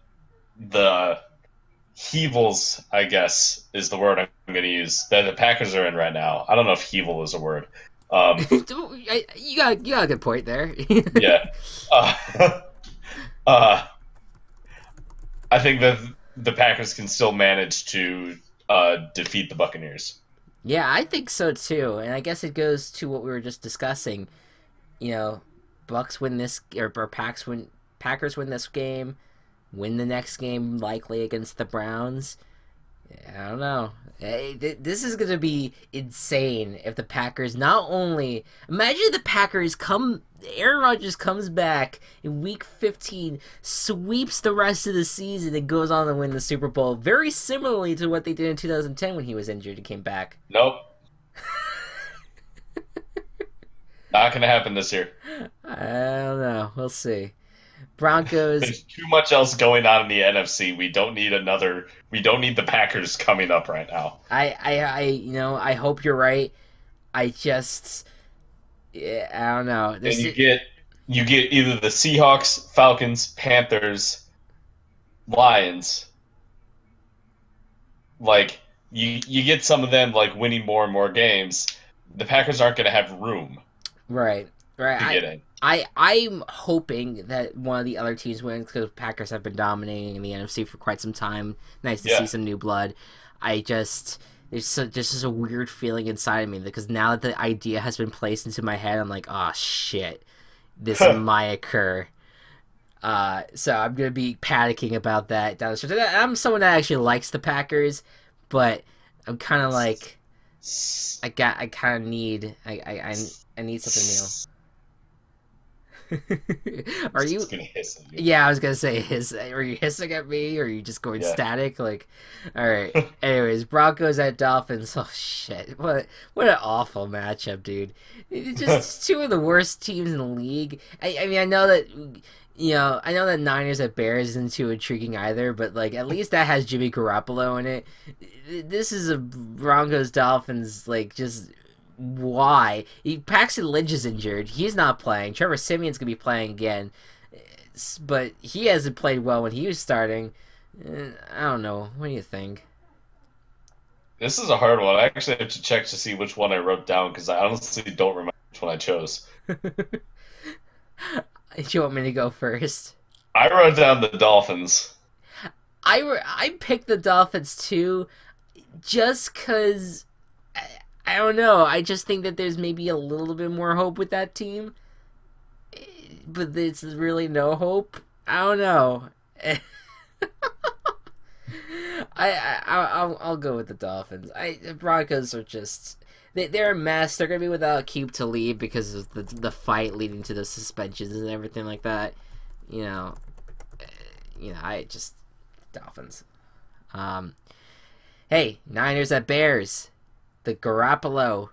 heavels, I guess is the word I'm going to use, that the Packers are in right now. I don't know if heavel is a word. You got a good point there. Yeah. I think that the Packers can still manage to defeat the Buccaneers. Yeah, I think so too. And I guess it goes to what we were just discussing. Bucks win this, or Packers win this game, win the next game likely against the Browns. I don't know. This is going to be insane if the Packers not only... Imagine the Packers Aaron Rodgers comes back in Week 15, sweeps the rest of the season, and goes on to win the Super Bowl, very similarly to what they did in 2010 when he was injured and came back. Nope. Not going to happen this year. I don't know. We'll see. Broncos. There's too much else going on in the NFC. We don't need the Packers coming up right now. I hope you're right. I don't know. And you get either the Seahawks, Falcons, Panthers, Lions. Like you get some of them like winning more and more games. The Packers aren't going to have room. Right. To get in. I'm hoping that one of the other teams wins because Packers have been dominating in the NFC for quite some time. Nice to see some new blood. There's just a weird feeling inside of me because now that the idea has been placed into my head, I'm like, oh shit, this might occur. So I'm gonna be panicking about that down the stretch. I'm someone that actually likes the Packers, but I'm kind of like I kind of need I need something new. Are you? Gonna hiss at you. Yeah, I was gonna say hiss. Are you hissing at me, or are you just going static? Like, all right. Anyways, Broncos at Dolphins. Oh shit! What an awful matchup, dude. It's just two of the worst teams in the league. I mean, I know that. I know that Niners at Bears isn't too intriguing either, but like at least that has Jimmy Garoppolo in it. This is a Broncos Dolphins, like, just why? Paxton Lynch is injured. He's not playing. Trevor Simeon's gonna be playing again, but he hasn't played well when he was starting. I don't know. What do you think? This is a hard one. I actually have to check to see which one I wrote down because I honestly don't remember which one I chose. Do you want me to go first? I wrote down the Dolphins. I picked the Dolphins too, just because, I don't know. I just think that there's maybe a little bit more hope with that team, but it's really no hope. I don't know. I'll go with the Dolphins. The Broncos are just. They're a mess. They're gonna be without Cube to leave because of the fight leading to the suspensions and everything like that. I just Dolphins. Hey, Niners at Bears. The Garoppolo.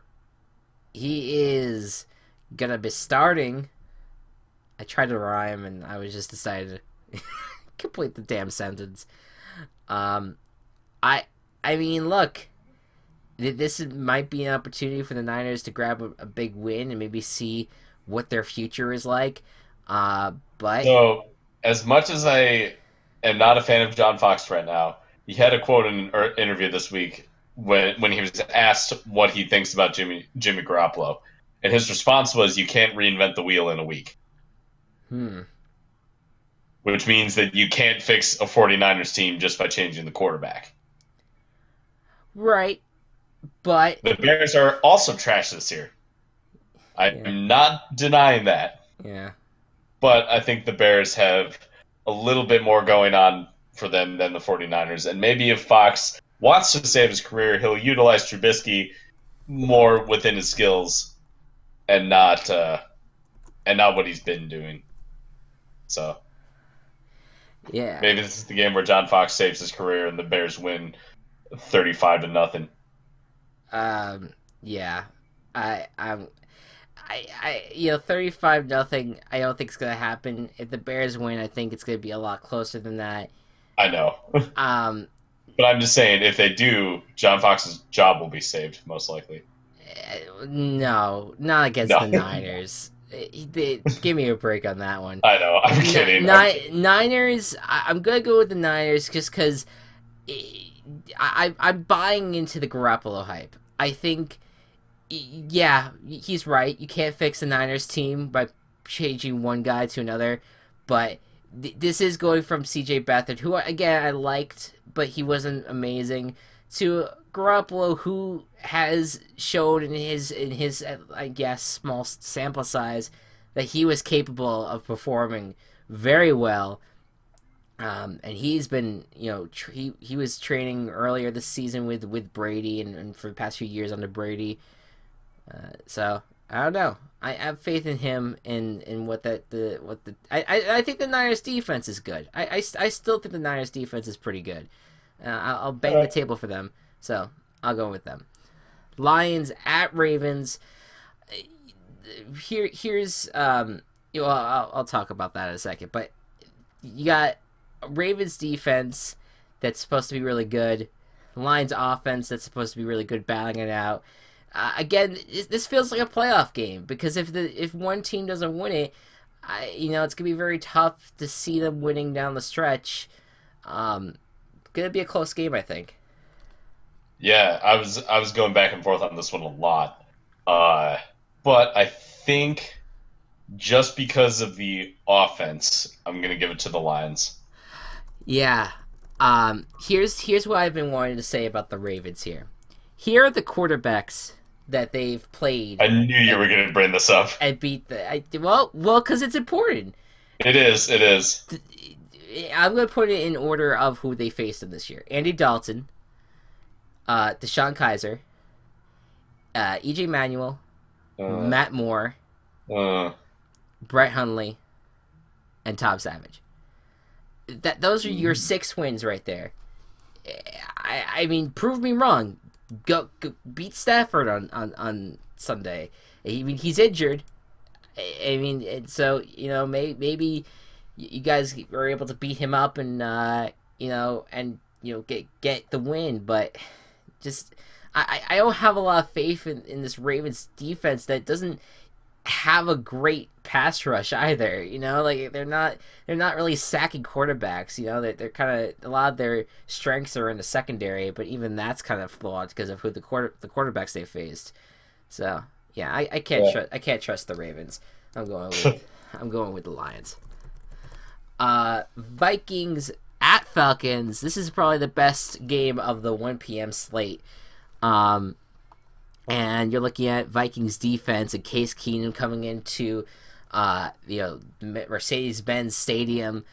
He is gonna be starting. I tried to rhyme and I was just decided to complete the damn sentence. I mean, look. This might be an opportunity for the Niners to grab a big win and maybe see what their future is like. But so, as much as I am not a fan of John Fox right now, he had a quote in an interview this week when he was asked what he thinks about Jimmy Garoppolo, and his response was, "You can't reinvent the wheel in a week." Which means that you can't fix a 49ers team just by changing the quarterback. Right. But the Bears are also trash this year. I'm not denying that. Yeah. But I think the Bears have a little bit more going on for them than the 49ers. And maybe if Fox wants to save his career, he'll utilize Trubisky more within his skills and not what he's been doing. So yeah. Maybe this is the game where John Fox saves his career and the Bears win 35-0. Yeah, I 35-0. I don't think it's gonna happen. If the Bears win, I think it's gonna be a lot closer than that. I know. But I'm just saying, if they do, John Fox's job will be saved, most likely. No, not against the Niners. Give me a break on that one. I know. I'm kidding. Niners. I'm gonna go with the Niners just because I'm buying into the Garoppolo hype. I think, yeah, he's right. You can't fix the Niners team by changing one guy to another, but this is going from C.J. Beathard, who again I liked, but he wasn't amazing, to Garoppolo, who has shown in his I guess small sample size that he was capable of performing very well. And he's been, he was training earlier this season with Brady and for the past few years under Brady. So I don't know. I have faith in him and I think the Niners defense is good. I still think the Niners defense is pretty good. I'll bang the table for them. So I'll go with them. Lions at Ravens. Here's I'll talk about that in a second, but you got Ravens defense that's supposed to be really good. Lions offense that's supposed to be really good, battling it out. Again, this feels like a playoff game because if one team doesn't win it, it's gonna be very tough to see them winning down the stretch. Gonna be a close game, I think. Yeah, I was going back and forth on this one a lot, but I think just because of the offense, I'm gonna give it to the Lions. Yeah. Here's what I've been wanting to say about the Ravens here. Here are the quarterbacks that they've played. I knew you were going to bring this up. And beat well, because it's important. It is. It is. I'm going to put it in order of who they faced in this year. Andy Dalton, Deshaun Kaiser, EJ Manuel, Matt Moore, Uh, Brett Hundley, and Tom Savage. Those are your 6 wins right there. I mean, prove me wrong. Go beat Stafford on Sunday. I mean, he's injured. I mean, so maybe you guys were able to beat him up and get the win, but just I don't have a lot of faith in this Ravens defense that doesn't have a great pass rush either. Like they're not really sacking quarterbacks. They're kind of, a lot of their strengths are in the secondary, but even that's kind of flawed because of who the quarterbacks they faced. So yeah, I can't trust the Ravens. I'm going with the Lions. Vikings at Falcons. This is probably the best game of the 1 p.m. slate. And you're looking at Vikings defense and Case Keenum coming into Mercedes-Benz Stadium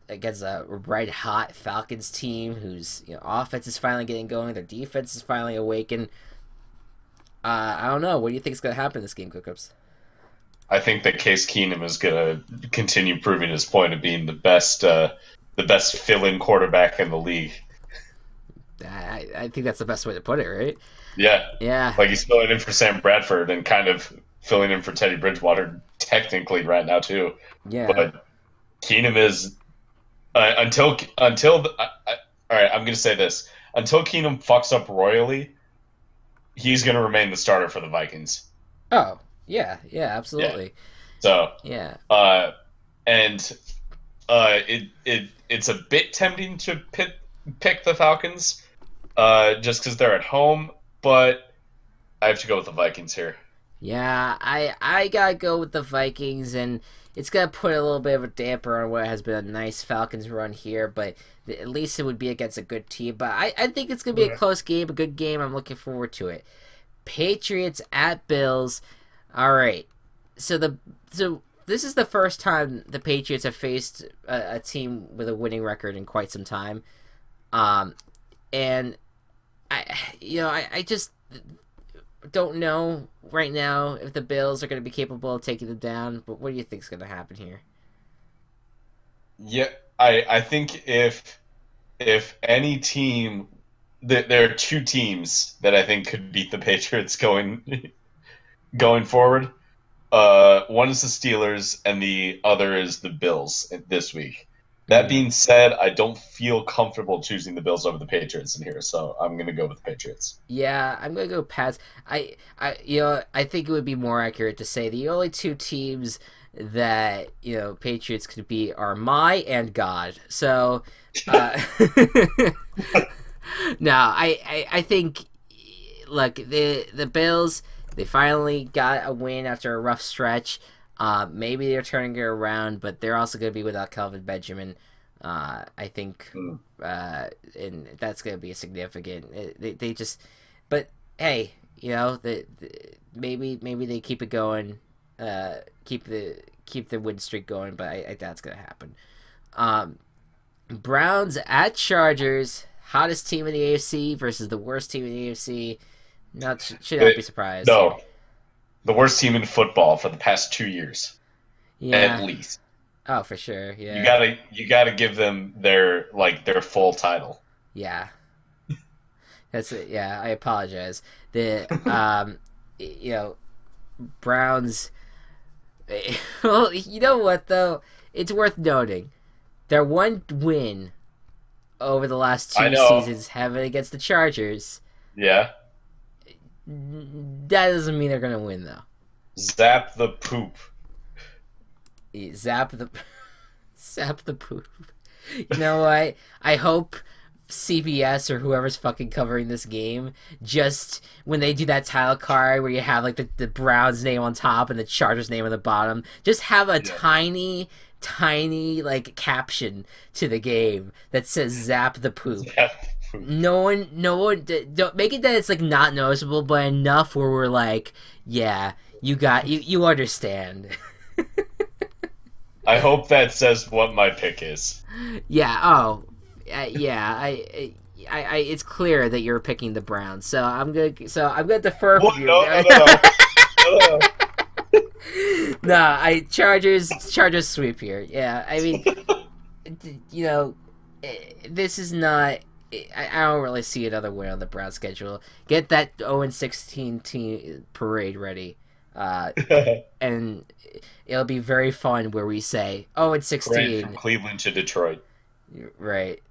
against a red hot Falcons team whose offense is finally getting going. Their defense is finally awakened. I don't know. What do you think is going to happen in this game, Gocubs? I think that Case Keenum is going to continue proving his point of being the best fill-in quarterback in the league. I think that's the best way to put it, right? Yeah. Like he's filling in for Sam Bradford and kind of filling in for Teddy Bridgewater technically right now too. Yeah. But Keenum is until all right, I'm going to say this. Until Keenum fucks up royally, he's going to remain the starter for the Vikings. Oh, yeah, absolutely. Yeah. So, it's a bit tempting to pick the Falcons just because they're at home, but I have to go with the Vikings here. Yeah, I gotta go with the Vikings, and it's gonna put a little bit of a damper on what has been a nice Falcons run here, but at least it would be against a good team. But I think it's gonna be a close game, a good game. I'm looking forward to it. Patriots at Bills. All right, so this is the first time the Patriots have faced a team with a winning record in quite some time, and I just don't know right now if the Bills are going to be capable of taking them down. But what do you think is going to happen here? Yeah, I think if any team, there are 2 teams that I think could beat the Patriots going forward. One is the Steelers, and the other is the Bills this week. That being said, I don't feel comfortable choosing the Bills over the Patriots in here, so I'm going to go with the Patriots. Yeah, I'm going to go Pats. I think it would be more accurate to say the only 2 teams that Patriots could beat are my and God. So, no, I think, look, the Bills, they finally got a win after a rough stretch. Maybe they're turning it around, but they're also going to be without Kelvin Benjamin. I think, and that's going to be a significant. They just, but hey, maybe they keep it going, keep the win streak going. But I doubt it's going to happen. Browns at Chargers, hottest team in the AFC versus the worst team in the AFC. Should not be surprised. No. The worst team in football for the past 2 years, at least. Oh, for sure. Yeah. You gotta give them their full title. Yeah. That's it. Yeah, I apologize. The Browns. Well, you know what though? It's worth noting their one win over the last 2 seasons having against the Chargers. Yeah. That doesn't mean they're gonna win, though. Zap the poop. Zap the poop. You know what? I hope CBS or whoever's fucking covering this game, just when they do that title card where you have like the Browns name on top and the Chargers name on the bottom, just have a tiny like caption to the game that says "Zap the poop." No one, don't make it that it's like not noticeable, but enough where we're like, yeah, you understand. I hope that says what my pick is. Yeah. Oh, yeah. It's clear that you're picking the Browns. So I'm gonna defer What? from you. No, no, no, no. No, Nah, Chargers sweep here. Yeah, I mean, you know, this is not. I don't really see another win on the Browns schedule. Get that 0-16 team parade ready, no. and it'll be very fun where we say 0-16 From Cleveland to Detroit. Right.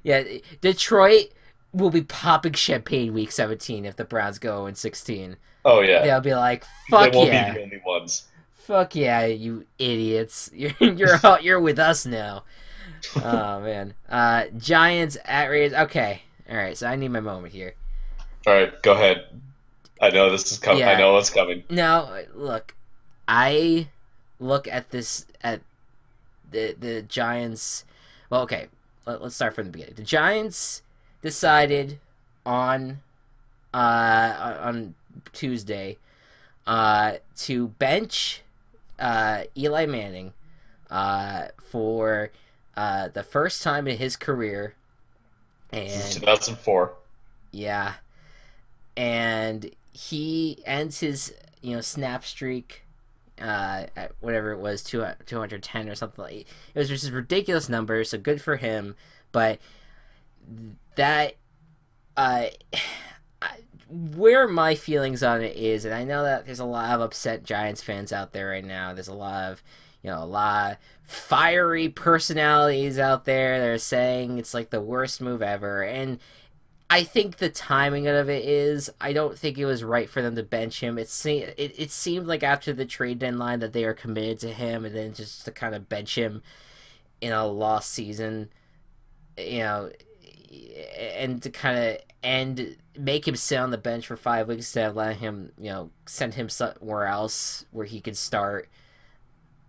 Yeah, Detroit will be popping champagne week 17 if the Browns go 0-16. Oh yeah. They'll be like, "Fuck they won't yeah, be the only ones. fuck yeah, you idiots! You're with us now." Oh man. Giants at Raiders. Okay, all right. So I need my moment here. All right, go ahead. I know this is coming. Yeah. I know what's coming. No, look, I look at the Giants. Well, okay, let's start from the beginning. The Giants decided on Tuesday to bench Eli Manning for the first time in his career, and 2004. yeah, and he ends his snap streak at whatever it was, 210 or something. It was just a ridiculous number, so good for him. But that where my feelings on it is, and I know that there's a lot of upset Giants fans out there right now. There's a lot of fiery personalities out there that are saying it's like the worst move ever, and I think the timing of it is, I don't think it was right for them to bench him. It seemed like after the trade deadline that they were committed to him, and then just to kind of bench him in a lost season, and to kind of make him sit on the bench for 5 weeks instead of letting him, send him somewhere else where he could start.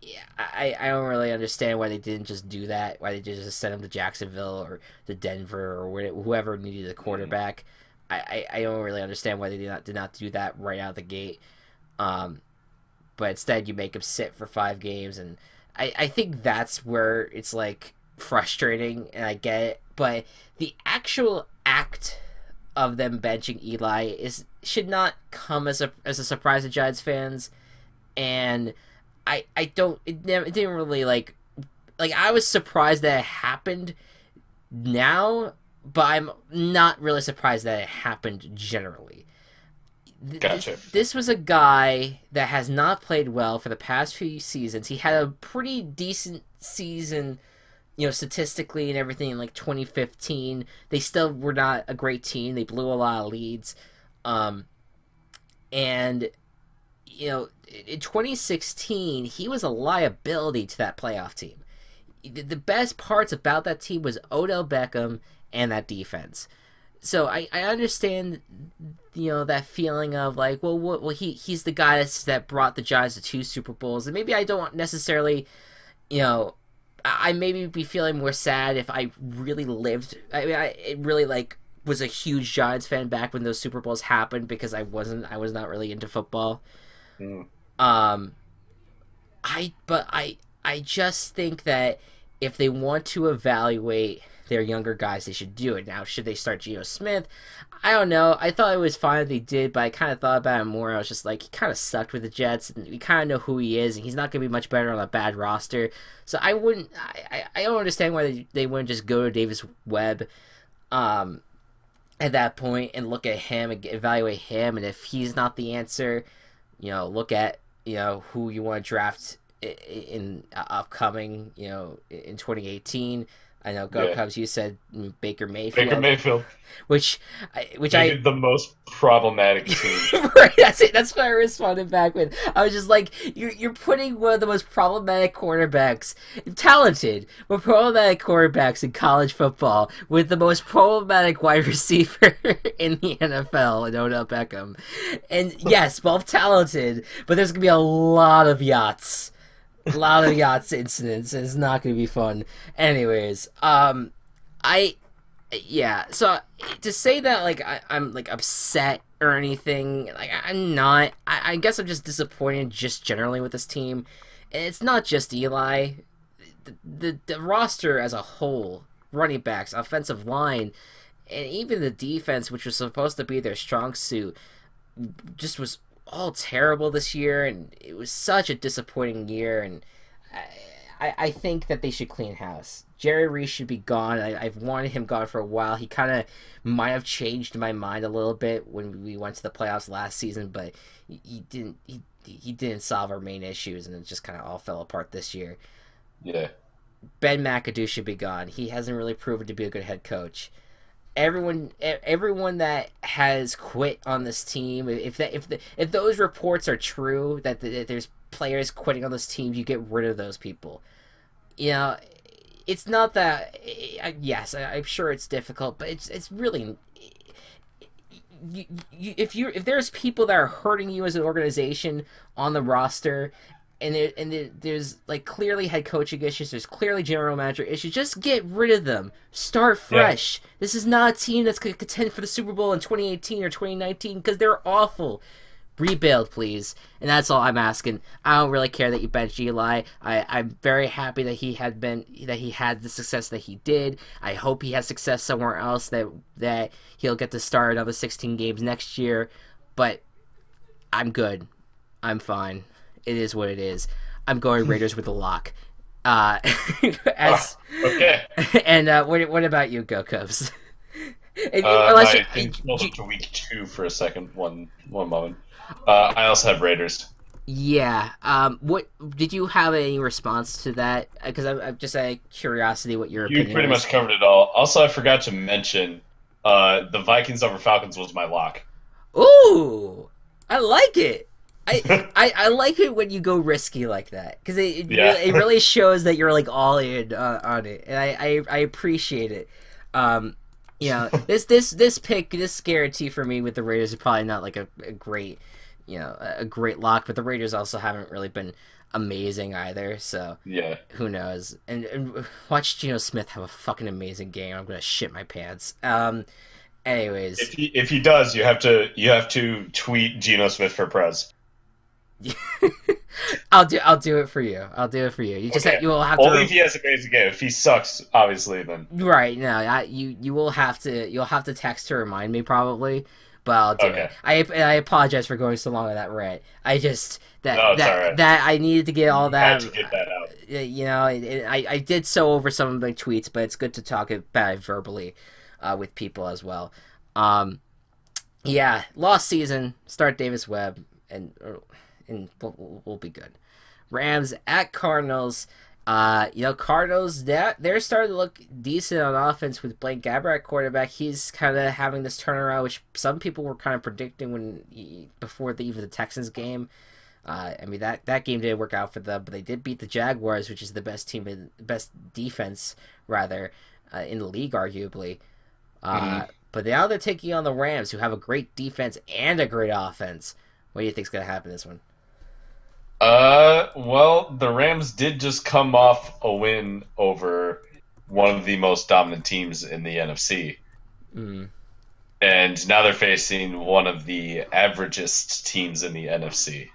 Yeah, I don't really understand why they didn't just do that. Why they just send him to Jacksonville or to Denver or whoever needed a quarterback. I don't really understand why they did not do that right out of the gate. But instead you make him sit for 5 games, and I think that's where it's like frustrating, and I get it. But the actual act of them benching Eli should not come as a surprise to Giants fans, and it didn't really like I was surprised that it happened now, but I'm not really surprised that it happened generally. Gotcha. This was a guy that has not played well for the past few seasons. He had a pretty decent season, statistically and everything in like 2015. They still were not a great team. They blew a lot of leads. And in 2016, he was a liability to that playoff team. The best parts about that team was Odell Beckham and that defense. So I understand, that feeling of like, well, he's the guy that brought the Giants to 2 Super Bowls, and maybe I don't necessarily, I maybe be feeling more sad if I really lived. I mean, it really was a huge Giants fan back when those Super Bowls happened, because I was not really into football. Mm. I just think that if they want to evaluate their younger guys, they should do it. Now, should they start Geno Smith? I don't know. I thought it was fine if they did, but I kind of thought about it more. I was just like, he kind of sucked with the Jets, and we kind of know who he is, and he's not going to be much better on a bad roster. So I don't understand why they wouldn't just go to Davis Webb at that point and look at him and evaluate him, and if he's not the answer, look at, who you want to draft in upcoming, in 2018. I know Gocubs, you said Baker Mayfield. Which the most problematic team. Right, that's it. That's what I responded back with. I was just like, you're putting one of the most problematic quarterbacks, talented, but problematic quarterbacks in college football with the most problematic wide receiver in the NFL, in Odell Beckham. And yes, both talented, but there's gonna be a lot of yachts. A lot of yachts incidents, and it's not going to be fun. Anyways, so to say that, I'm, upset or anything, I'm not. I guess I'm just disappointed just generally with this team. And it's not just Eli. The roster as a whole, running backs, offensive line, and even the defense, which was supposed to be their strong suit, just was all terrible this year, and it was such a disappointing year. And I think that they should clean house. Jerry Reese should be gone. I've wanted him gone for a while. He kind of might have changed my mind a little bit when we went to the playoffs last season, but he didn't. He didn't solve our main issues, and it just kind of all fell apart this year. Yeah. Ben McAdoo should be gone. He hasn't really proven to be a good head coach. Everyone that has quit on this team, if those reports are true that there's players quitting on this team, you get rid of those people. You know, it's not that. Yes, I'm sure it's difficult, but it's really. If there's people that are hurting you as an organization on the roster, and there's like clearly head coaching issues, there's clearly general manager issues, just get rid of them. Start fresh. Yeah. This is not a team that's going to contend for the Super Bowl in 2018 or 2019 because they're awful. Rebuild, please. And that's all I'm asking. I don't really care that you benched Eli. I'm very happy that he had the success that he did. I hope he has success somewhere else, that he'll get to start another 16 games next year. But I'm good. I'm fine. It is what it is. I'm going Raiders with a lock. Okay. And what about you, Gocubs? Hold up to week 2 for a second. One moment. I also have Raiders. Yeah. What did you have any response to that? Because I'm just out of curiosity what your opinion. You pretty much covered it all. Also, I forgot to mention the Vikings over Falcons was my lock. Ooh, I like it. I like it when you go risky like that, because it really shows that you're like all in on it, and I appreciate it. You know, this pick, this guarantee for me with the Raiders is probably not like a great, a great lock, but the Raiders also haven't really been amazing either, so yeah, who knows? And watch Geno Smith have a fucking amazing game. I'm gonna shit my pants. Anyways, if he does, you have to tweet Geno Smith for prez. I'll do it for you. I'll do it for you. You just okay. You will have only to. If he has a amazing game. If he sucks, obviously, then right. No, you will have to. You'll have to text to remind me probably, but I'll do it. I apologize for going so long on that rant. I just that I needed to get all that. Had to get that out. I did so over some of my tweets, but it's good to talk about it verbally with people as well. Yeah, lost season. Start Davis Webb and we'll be good. Rams at Cardinals. Cardinals, they're starting to look decent on offense with Blaine Gabbert at quarterback. He's kind of having this turnaround, which some people were kind of predicting before even the Texans game. That game didn't work out for them, but they did beat the Jaguars, which is the best defense in the league, arguably. But now they're taking on the Rams, who have a great defense and a great offense. What do you think's gonna happen this one? Well, the Rams did just come off a win over one of the most dominant teams in the NFC. And now they're facing one of the averagest teams in the NFC.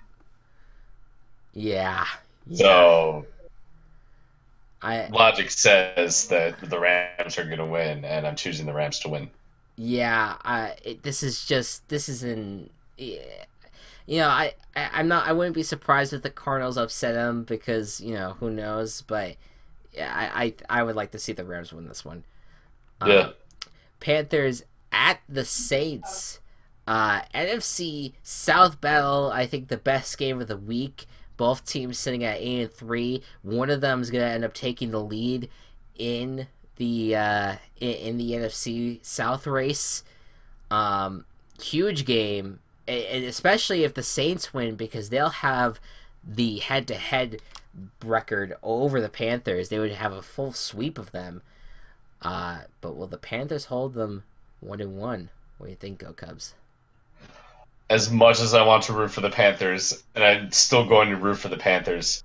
Yeah. So logic says that the Rams are going to win, and I'm choosing the Rams to win. Yeah, I wouldn't be surprised if the Cardinals upset them because, who knows, but yeah, I would like to see the Rams win this one. Yeah. Panthers at the Saints. NFC South battle, I think the best game of the week. Both teams sitting at 8-3. One of them is going to end up taking the lead in the NFC South race. Huge game. And especially if the Saints win, because they'll have the head-to-head record over the Panthers. They would have a full sweep of them. But will the Panthers hold them 1-1? What do you think, Gocubs? As much as I want to root for the Panthers, and I'm still going to root for the Panthers,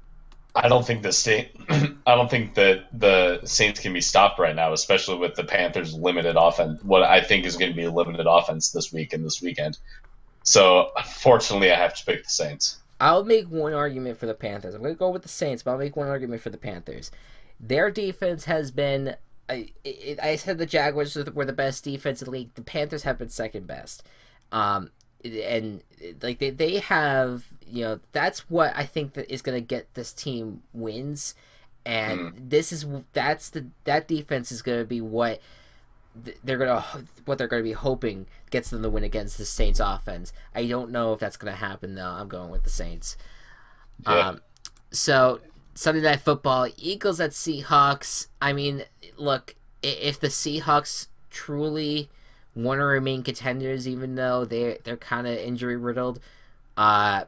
I don't think that the Saints can be stopped right now, especially with the Panthers' limited offense. What I think is going to be a limited offense this week and this weekend. So, unfortunately, I have to pick the Saints. I'll make one argument for the Panthers. I'm going to go with the Saints, but I'll make one argument for the Panthers. Their defense has been. I said the Jaguars were the best defense in the league. The Panthers have been second best. And like they have, that's what I think that is going to get this team wins. And that defense is going to be what they're going to be hoping gets them the win against the Saints offense. I don't know if that's going to happen though. I'm going with the Saints. Yeah. So Sunday Night Football, Eagles at Seahawks. I mean, look, if the Seahawks truly want to remain contenders, even though they're kind of injury riddled,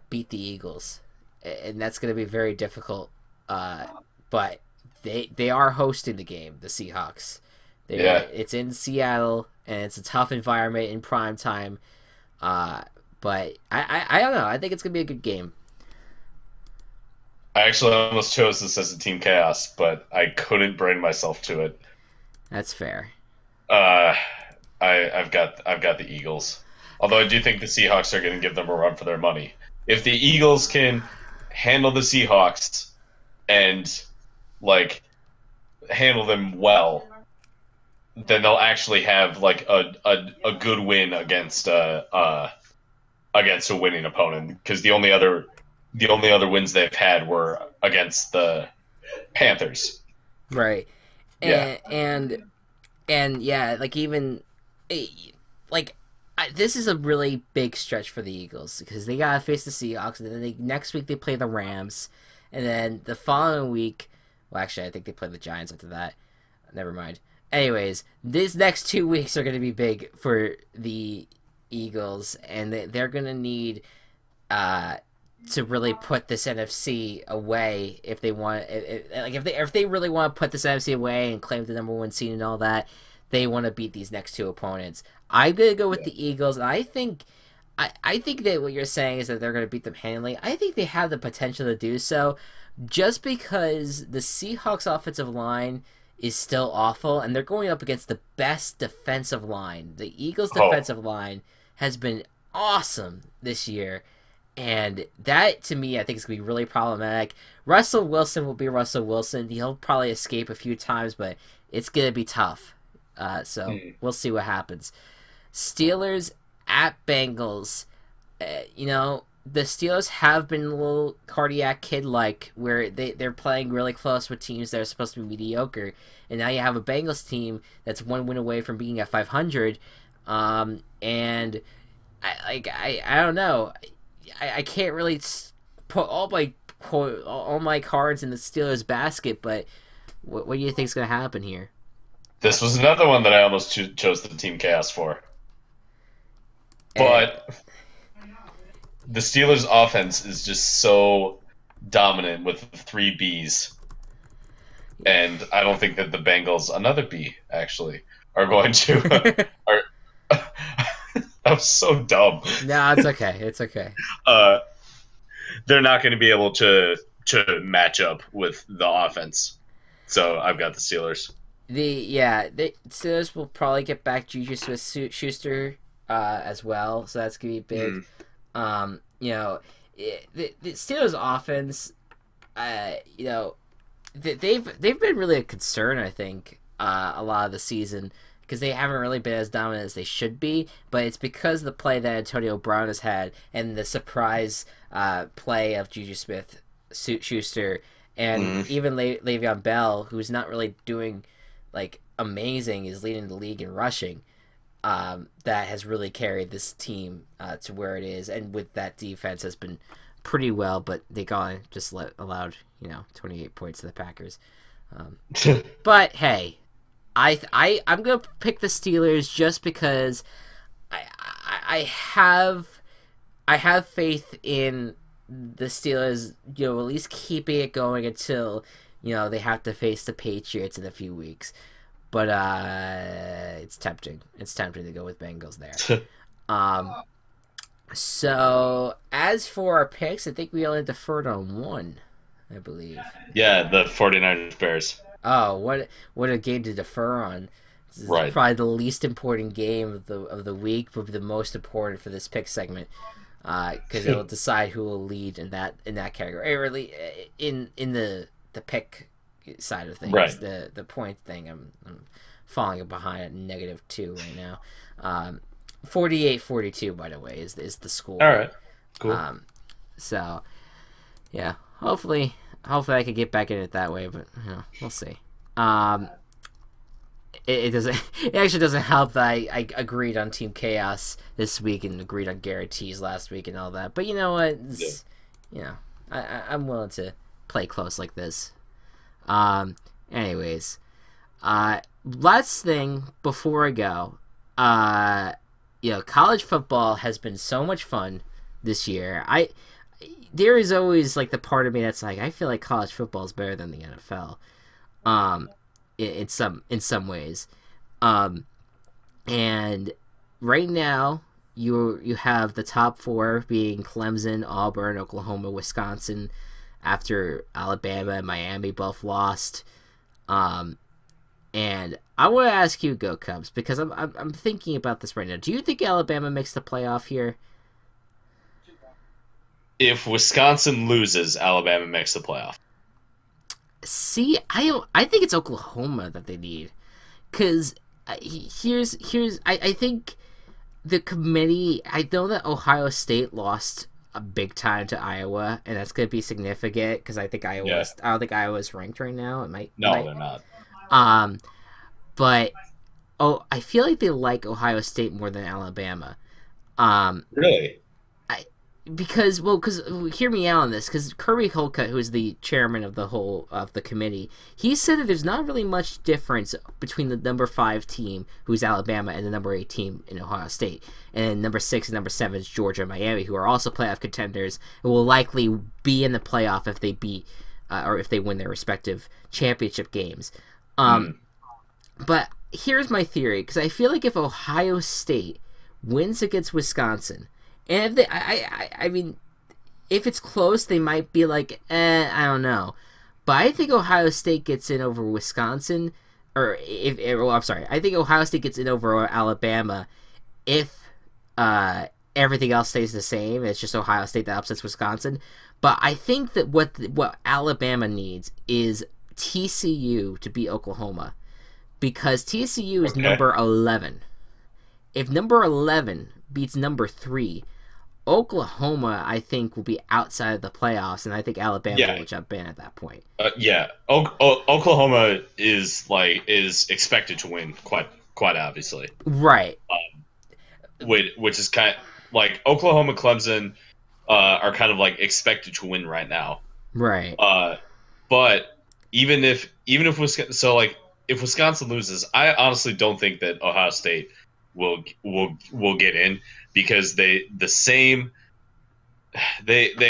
beat the Eagles, and that's going to be very difficult. But they are hosting the game, the Seahawks. It's in Seattle, and it's a tough environment in prime time. But I don't know. I think it's going to be a good game. I actually almost chose this as a Team Chaos, but I couldn't bring myself to it. That's fair. I've got the Eagles. Although I do think the Seahawks are going to give them a run for their money. If the Eagles can handle the Seahawks and handle them well, then they'll actually have a good win against a winning opponent. Because the only other wins they've had were against the Panthers. Right. Yeah. And yeah, this is a really big stretch for the Eagles because they gotta face the Seahawks, and then next week they play the Rams, and then the following week, well, actually, I think they play the Giants after that. Never mind. Anyways, these next 2 weeks are gonna be big for the Eagles, and they're gonna need to really put this NFC away if they want. If they really want to put this NFC away and claim the #1 seed and all that, they want to beat these next two opponents. I'm gonna go with the Eagles, and I think that what you're saying is that they're gonna beat them handily. I think they have the potential to do so, just because the Seahawks offensive line is still awful, and they're going up against the best defensive line. The Eagles' defensive line has been awesome this year. And that, to me, I think is going to be really problematic. Russell Wilson will be Russell Wilson. He'll probably escape a few times, but it's going to be tough. So we'll see what happens. Steelers at Bengals. The Steelers have been a little cardiac kid-like, where they're playing really close with teams that are supposed to be mediocre. And now you have a Bengals team that's one win away from being at 500. And I don't know. I can't really put all my cards in the Steelers basket, but what do you think is going to happen here? This was another one that I almost chose the Team Chaos for. But the Steelers' offense is just so dominant with 3 Bs. And I don't think that the Bengals, another B, actually, are going to... That was so dumb. No, it's okay. It's okay. They're not going to be able to match up with the offense. So I've got the Steelers. The Steelers will probably get back Juju Smith-Schuster as well, so that's going to be big. The Steelers offense, they've been really a concern, I think, a lot of the season, because they haven't really been as dominant as they should be, but it's because of the play that Antonio Brown has had and the surprise play of Juju Smith-Schuster and even Le'Veon Bell, who's not really doing amazing, is leading the league in rushing. That has really carried this team to where it is, and with that defense has been pretty well, but they allowed 28 points to the Packers. But hey, I'm gonna pick the Steelers just because I have faith in the Steelers, at least keeping it going until they have to face the Patriots in a few weeks. But it's tempting. It's tempting to go with Bengals there. So as for our picks, I think we only deferred on one, I believe. Yeah, the 49ers Bears. Oh, what a game to defer on! This is probably the least important game of the week, but the most important for this pick segment. because it'll decide who will lead in that category. Or really, in the pick side of things, right. the point thing. I'm falling behind at -2 right now. 48-42, by the way, is the score. All right, cool. So yeah, hopefully I could get back in it that way, but we'll see. It doesn't. It actually doesn't help that I agreed on Team Chaos this week and agreed on guarantees last week and all that. But you know what? I'm willing to play close like this. Anyways, last thing before I go, college football has been so much fun this year. There is always like the part of me that's like, I feel like college football is better than the NFL. In some ways, and right now you have the top 4 being Clemson, Auburn, Oklahoma, Wisconsin, after Alabama and Miami both lost. And I want to ask you, Go Cubs, because I'm thinking about this right now. Do you think Alabama makes the playoff here? If Wisconsin loses, Alabama makes the playoff. See, I think it's Oklahoma that they need, because I think the committee. I know that Ohio State lost a big time to Iowa, and that's going to be significant because I think I don't think Iowa's ranked right now. They're not. But I feel like they like Ohio State more than Alabama. Really? Because hear me out on this, because Kirby Holcutt, who is the chairman of the committee, he said that there's not really much difference between the number 5 team, who's Alabama, and the number 8 team in Ohio State, and number 6 and number 7 is Georgia and Miami, who are also playoff contenders and will likely be in the playoff if they beat or if they win their respective championship games. But here's my theory, because I feel like if Ohio State wins against Wisconsin, and if I mean, if it's close, they might be like, I don't know. But I think Ohio State gets in over Wisconsin, I think Ohio State gets in over Alabama if everything else stays the same. It's just Ohio State that upsets Wisconsin. But I think that what Alabama needs is TCU to beat Oklahoma, because TCU is number 11. If number 11 beats number 3, Oklahoma, I think, will be outside of the playoffs, and I think Alabama will jump in at that point. Oklahoma is expected to win quite obviously. Right. Which is kind of like Oklahoma, Clemson are kind of like expected to win right now. Right. But even if Wisconsin, if Wisconsin loses, I honestly don't think that Ohio State will get in, because they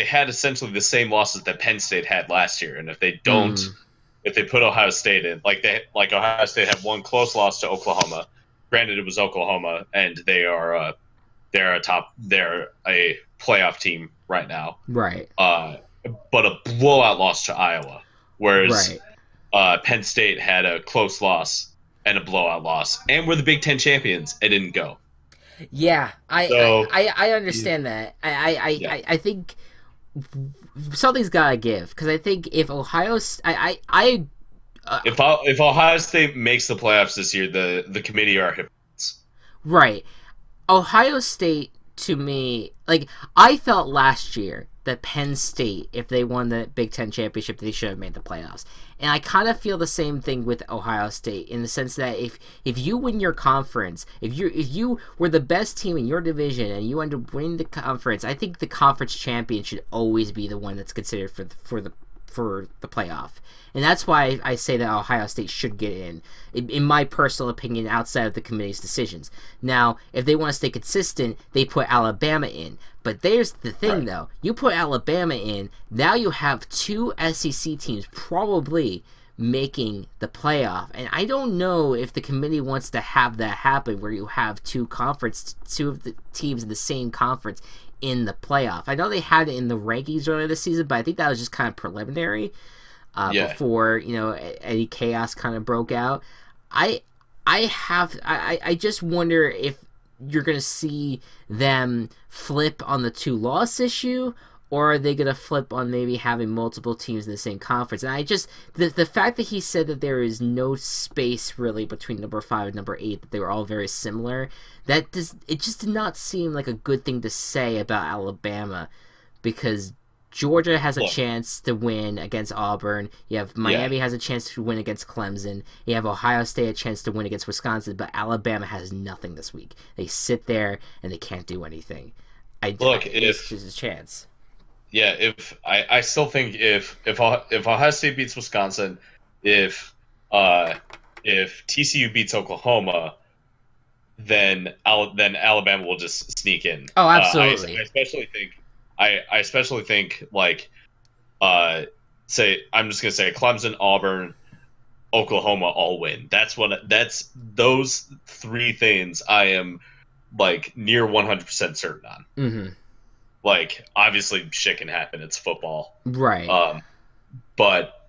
had essentially the same losses that Penn State had last year, and if they don't, if they put Ohio State in, Ohio State had one close loss to Oklahoma. Granted, it was Oklahoma, and they're a playoff team right now. Right. But a blowout loss to Iowa, whereas Penn State had a close loss and a blowout loss, and we're the Big Ten champions. It didn't go. Yeah, I understand that. I think something's gotta give, because I think if if Ohio State makes the playoffs this year, the committee are hypocrites. Right. Ohio State, to me, I felt last year that Penn State, if they won the Big Ten championship, they should have made the playoffs. And I kind of feel the same thing with Ohio State, in the sense that if you win your conference, if you were the best team in your division and you end up winning the conference, I think the conference champion should always be the one that's considered for the playoff. And that's why I say that Ohio State should get in my personal opinion, outside of the committee's decisions. Now, if they want to stay consistent, they put Alabama in. But there's the thing, though. You put Alabama in, now you have 2 SEC teams probably making the playoff. And I don't know if the committee wants to have that happen, where you have two of the teams in the same conference in the playoff. I know they had it in the rankings earlier this season, but I think that was just kind of preliminary before any chaos kind of broke out. I just wonder if you're going to see them flip on the 2-loss issue, or are they going to flip on maybe having multiple teams in the same conference? And I just, the fact that he said that there is no space really between number 5 and number 8, that they were all very similar, it just did not seem like a good thing to say about Alabama, because Georgia has a chance to win against Auburn. You have Miami has a chance to win against Clemson. You have Ohio State a chance to win against Wisconsin, but Alabama has nothing this week. They sit there and they can't do anything. It's just a chance. Yeah, I still think if Ohio State beats Wisconsin, if TCU beats Oklahoma, then Alabama will just sneak in. Oh, absolutely. I especially think like I'm just gonna say Clemson, Auburn, Oklahoma all win. That's those 3 things I am like near 100% certain on. Mm-hmm. Like obviously shit can happen. It's football, right? But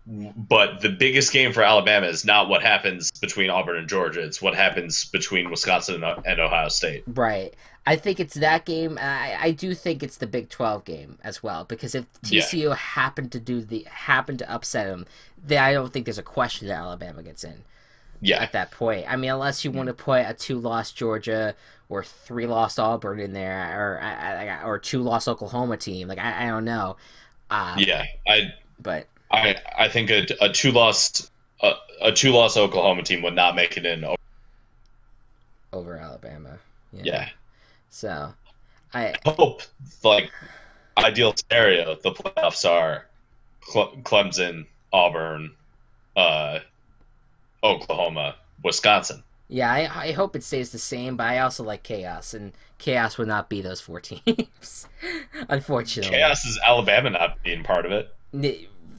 the biggest game for Alabama is not what happens between Auburn and Georgia. It's what happens between Wisconsin and Ohio State. Right. I think it's that game. I do think it's the Big 12 game as well, because if TCU happened to upset them, then I don't think there's a question that Alabama gets in. Yeah. At that point, I mean, unless you want to put a 2-loss Georgia or 3-loss Auburn in there, or 2-loss Oklahoma team, like I don't know. I think a 2-loss Oklahoma team would not make it in over Alabama. Yeah. So, I hope, like, ideal scenario, the playoffs are Clemson, Auburn, Oklahoma, Wisconsin. Yeah, I hope it stays the same, but I also like chaos, and chaos would not be those 4 teams, unfortunately. Chaos is Alabama not being part of it.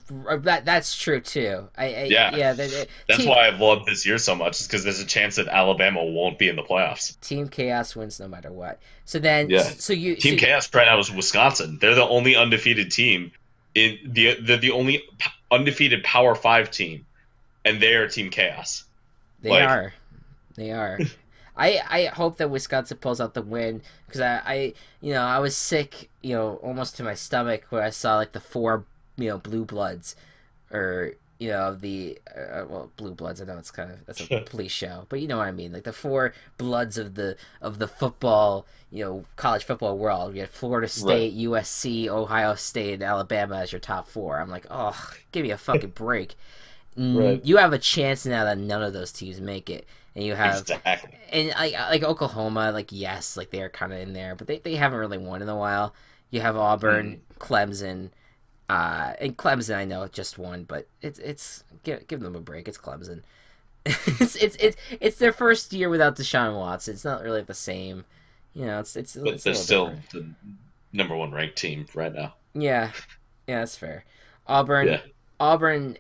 That's true too. That's why I've loved this year so much, is because there's a chance that Alabama won't be in the playoffs. Team Chaos wins no matter what. So then, Team Chaos right now is Wisconsin. They're the only undefeated team they're the only undefeated Power 5 team, and they are Team Chaos. They are. I hope that Wisconsin pulls out the win, because I was sick, almost to my stomach when I saw like the 4 blue bloods, or the blue bloods. I know that's a police show, but you know what I mean, like the 4 bloods of the football, college football world. We had Florida State, right, USC, Ohio State, and Alabama as your top 4. I'm like, oh, give me a fucking break. Right. You have a chance now that none of those teams make it, and you have and like Oklahoma, like yes, like they're kind of in there, but they haven't really won in a while. You have Auburn, Clemson. And Clemson, I know, just won, but it's give them a break. It's Clemson. it's their first year without Deshaun Watson. It's not really the same, But they're still the number 1 ranked team right now. Yeah, that's fair. Auburn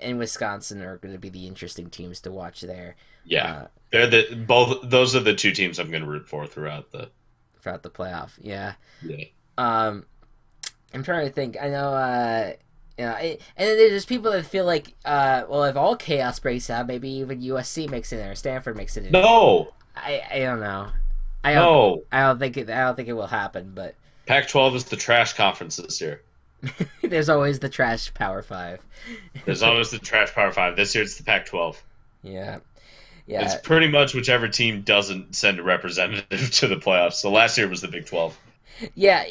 and Wisconsin are going to be the interesting teams to watch there. Yeah, they're those are the 2 teams I'm going to root for throughout the playoff. Yeah. Yeah. I'm trying to think. I know, and then there's people that feel like, well, if all chaos breaks out, maybe even USC makes it in, or Stanford makes it in. No, I don't know. I don't think it will happen. But Pac-12 is the trash conference this year. There's always the trash Power 5. There's always the trash Power 5. This year it's the Pac-12. Yeah. It's pretty much whichever team doesn't send a representative to the playoffs. So last year was the Big 12. Yeah.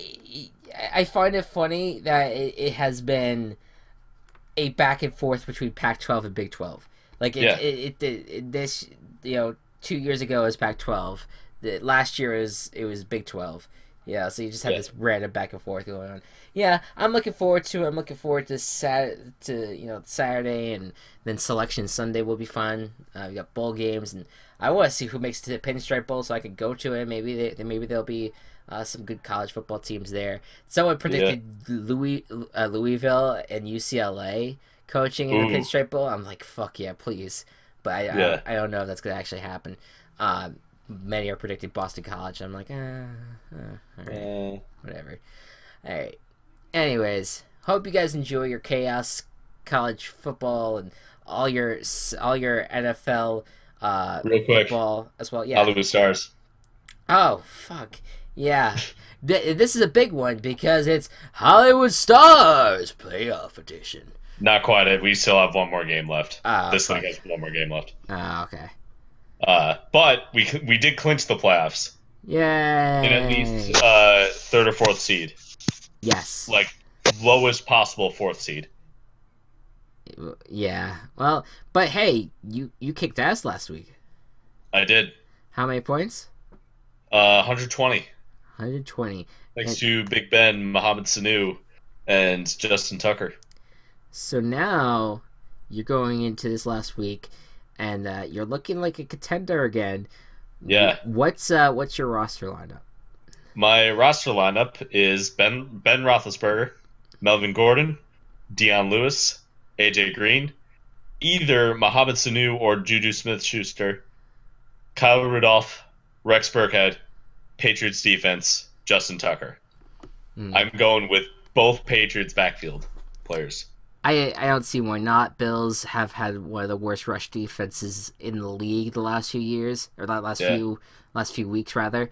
I find it funny that it has been a back and forth between Pac-12 and Big 12. Like this, 2 years ago it was Pac-12. Last year it was Big 12. Yeah, so you just had this random back and forth going on. Yeah, I'm looking forward to it. I'm looking forward to Saturday, and then Selection Sunday will be fun. We got bowl games, and I want to see who makes it to the Pinstripe Bowl so I can go to it. Maybe there'll be some good college football teams there. Someone predicted Louisville and UCLA coaching in the Pinstripe Bowl. I'm like, fuck yeah, please. But I don't know if that's going to actually happen. Many are predicting Boston College. I'm like, all right, whatever. All right. Anyways, hope you guys enjoy your chaos college football and all your NFL real quick football as well. Yeah. Hollywood Stars. Oh, fuck. Yeah. This is a big one because it's Hollywood Stars Playoff Edition. Not quite it. We still have one more game left. Oh, This fuck. league has one more game left. Oh, okay. But we did clinch the playoffs in at least Yay. third or fourth seed, Yes. like lowest possible fourth seed. Yeah. Well, but hey, you kicked ass last week. I did. How many points? 120. 120. Thanks And to Big Ben, Mohamed Sanu, and Justin Tucker. so now you're going into this last week, and you're looking like a contender again. Yeah. What's your roster lineup? My roster lineup is Ben Roethlisberger, Melvin Gordon, Deion Lewis, AJ Green, either Mohamed Sanu or Juju Smith-Schuster, Kyle Rudolph, Rex Burkhead, Patriots defense, Justin Tucker. I'm going with both Patriots backfield players. I don't see why not. Bills have had one of the worst rush defenses in the league the last few years, or the last few weeks rather.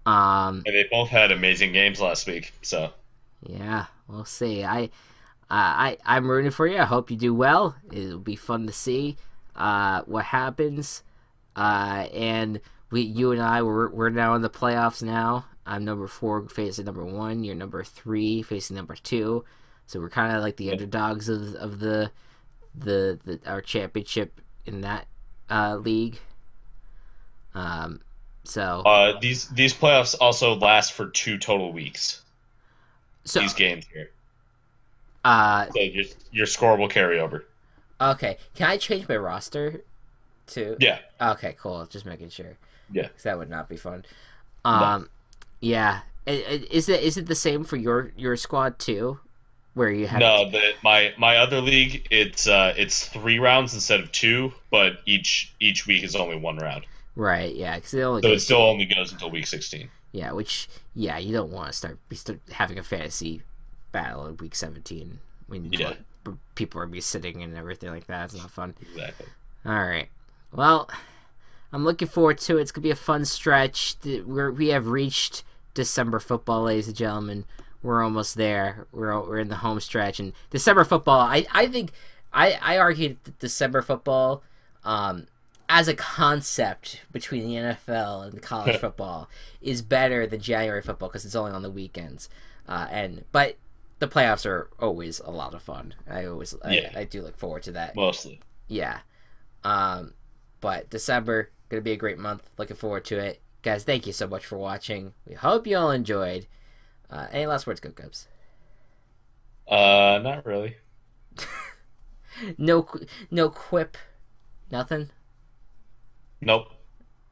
And they both had amazing games last week, so yeah, we'll see. I'm rooting for you. I hope you do well. It'll be fun to see what happens. And you and I, we're now in the playoffs now. I'm number 4 facing number 1. You're number 3 facing number 2. So we're kind of like the underdogs of the our championship in that league. So these playoffs also last for 2 total weeks. So these games here. So your score will carry over. Okay, can I change my roster to? Yeah. Okay, cool. Just making sure. Yeah. Because that would not be fun. No. Yeah. Is it the same for your squad too, where you have? No, my other league it's 3 rounds instead of 2, but each week is only 1 round. Right. Yeah. Because it still only goes until week 16. Yeah. You don't want to start having a fantasy battle in week 17 when people are be sitting and everything like that. It's not fun. Exactly. All right. Well, I'm looking forward to it. It's gonna be a fun stretch. We have reached December football, ladies and gentlemen. We're almost there. We're in the home stretch, and December football. I think I argue that December football, as a concept between the NFL and the college football, is better than January football because it's only on the weekends. But the playoffs are always a lot of fun. I do look forward to that. Mostly. Yeah. But December, gonna be a great month. Looking forward to it. Guys, thank you so much for watching. We hope you all enjoyed. Any last words, Gocubs? Not really. No quip. Nothing? Nope.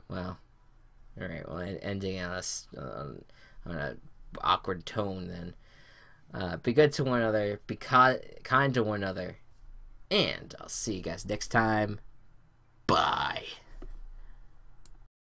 Well, all right. Well, ending on a awkward tone then. Be good to one another. Be kind to one another. And I'll see you guys next time. Bye.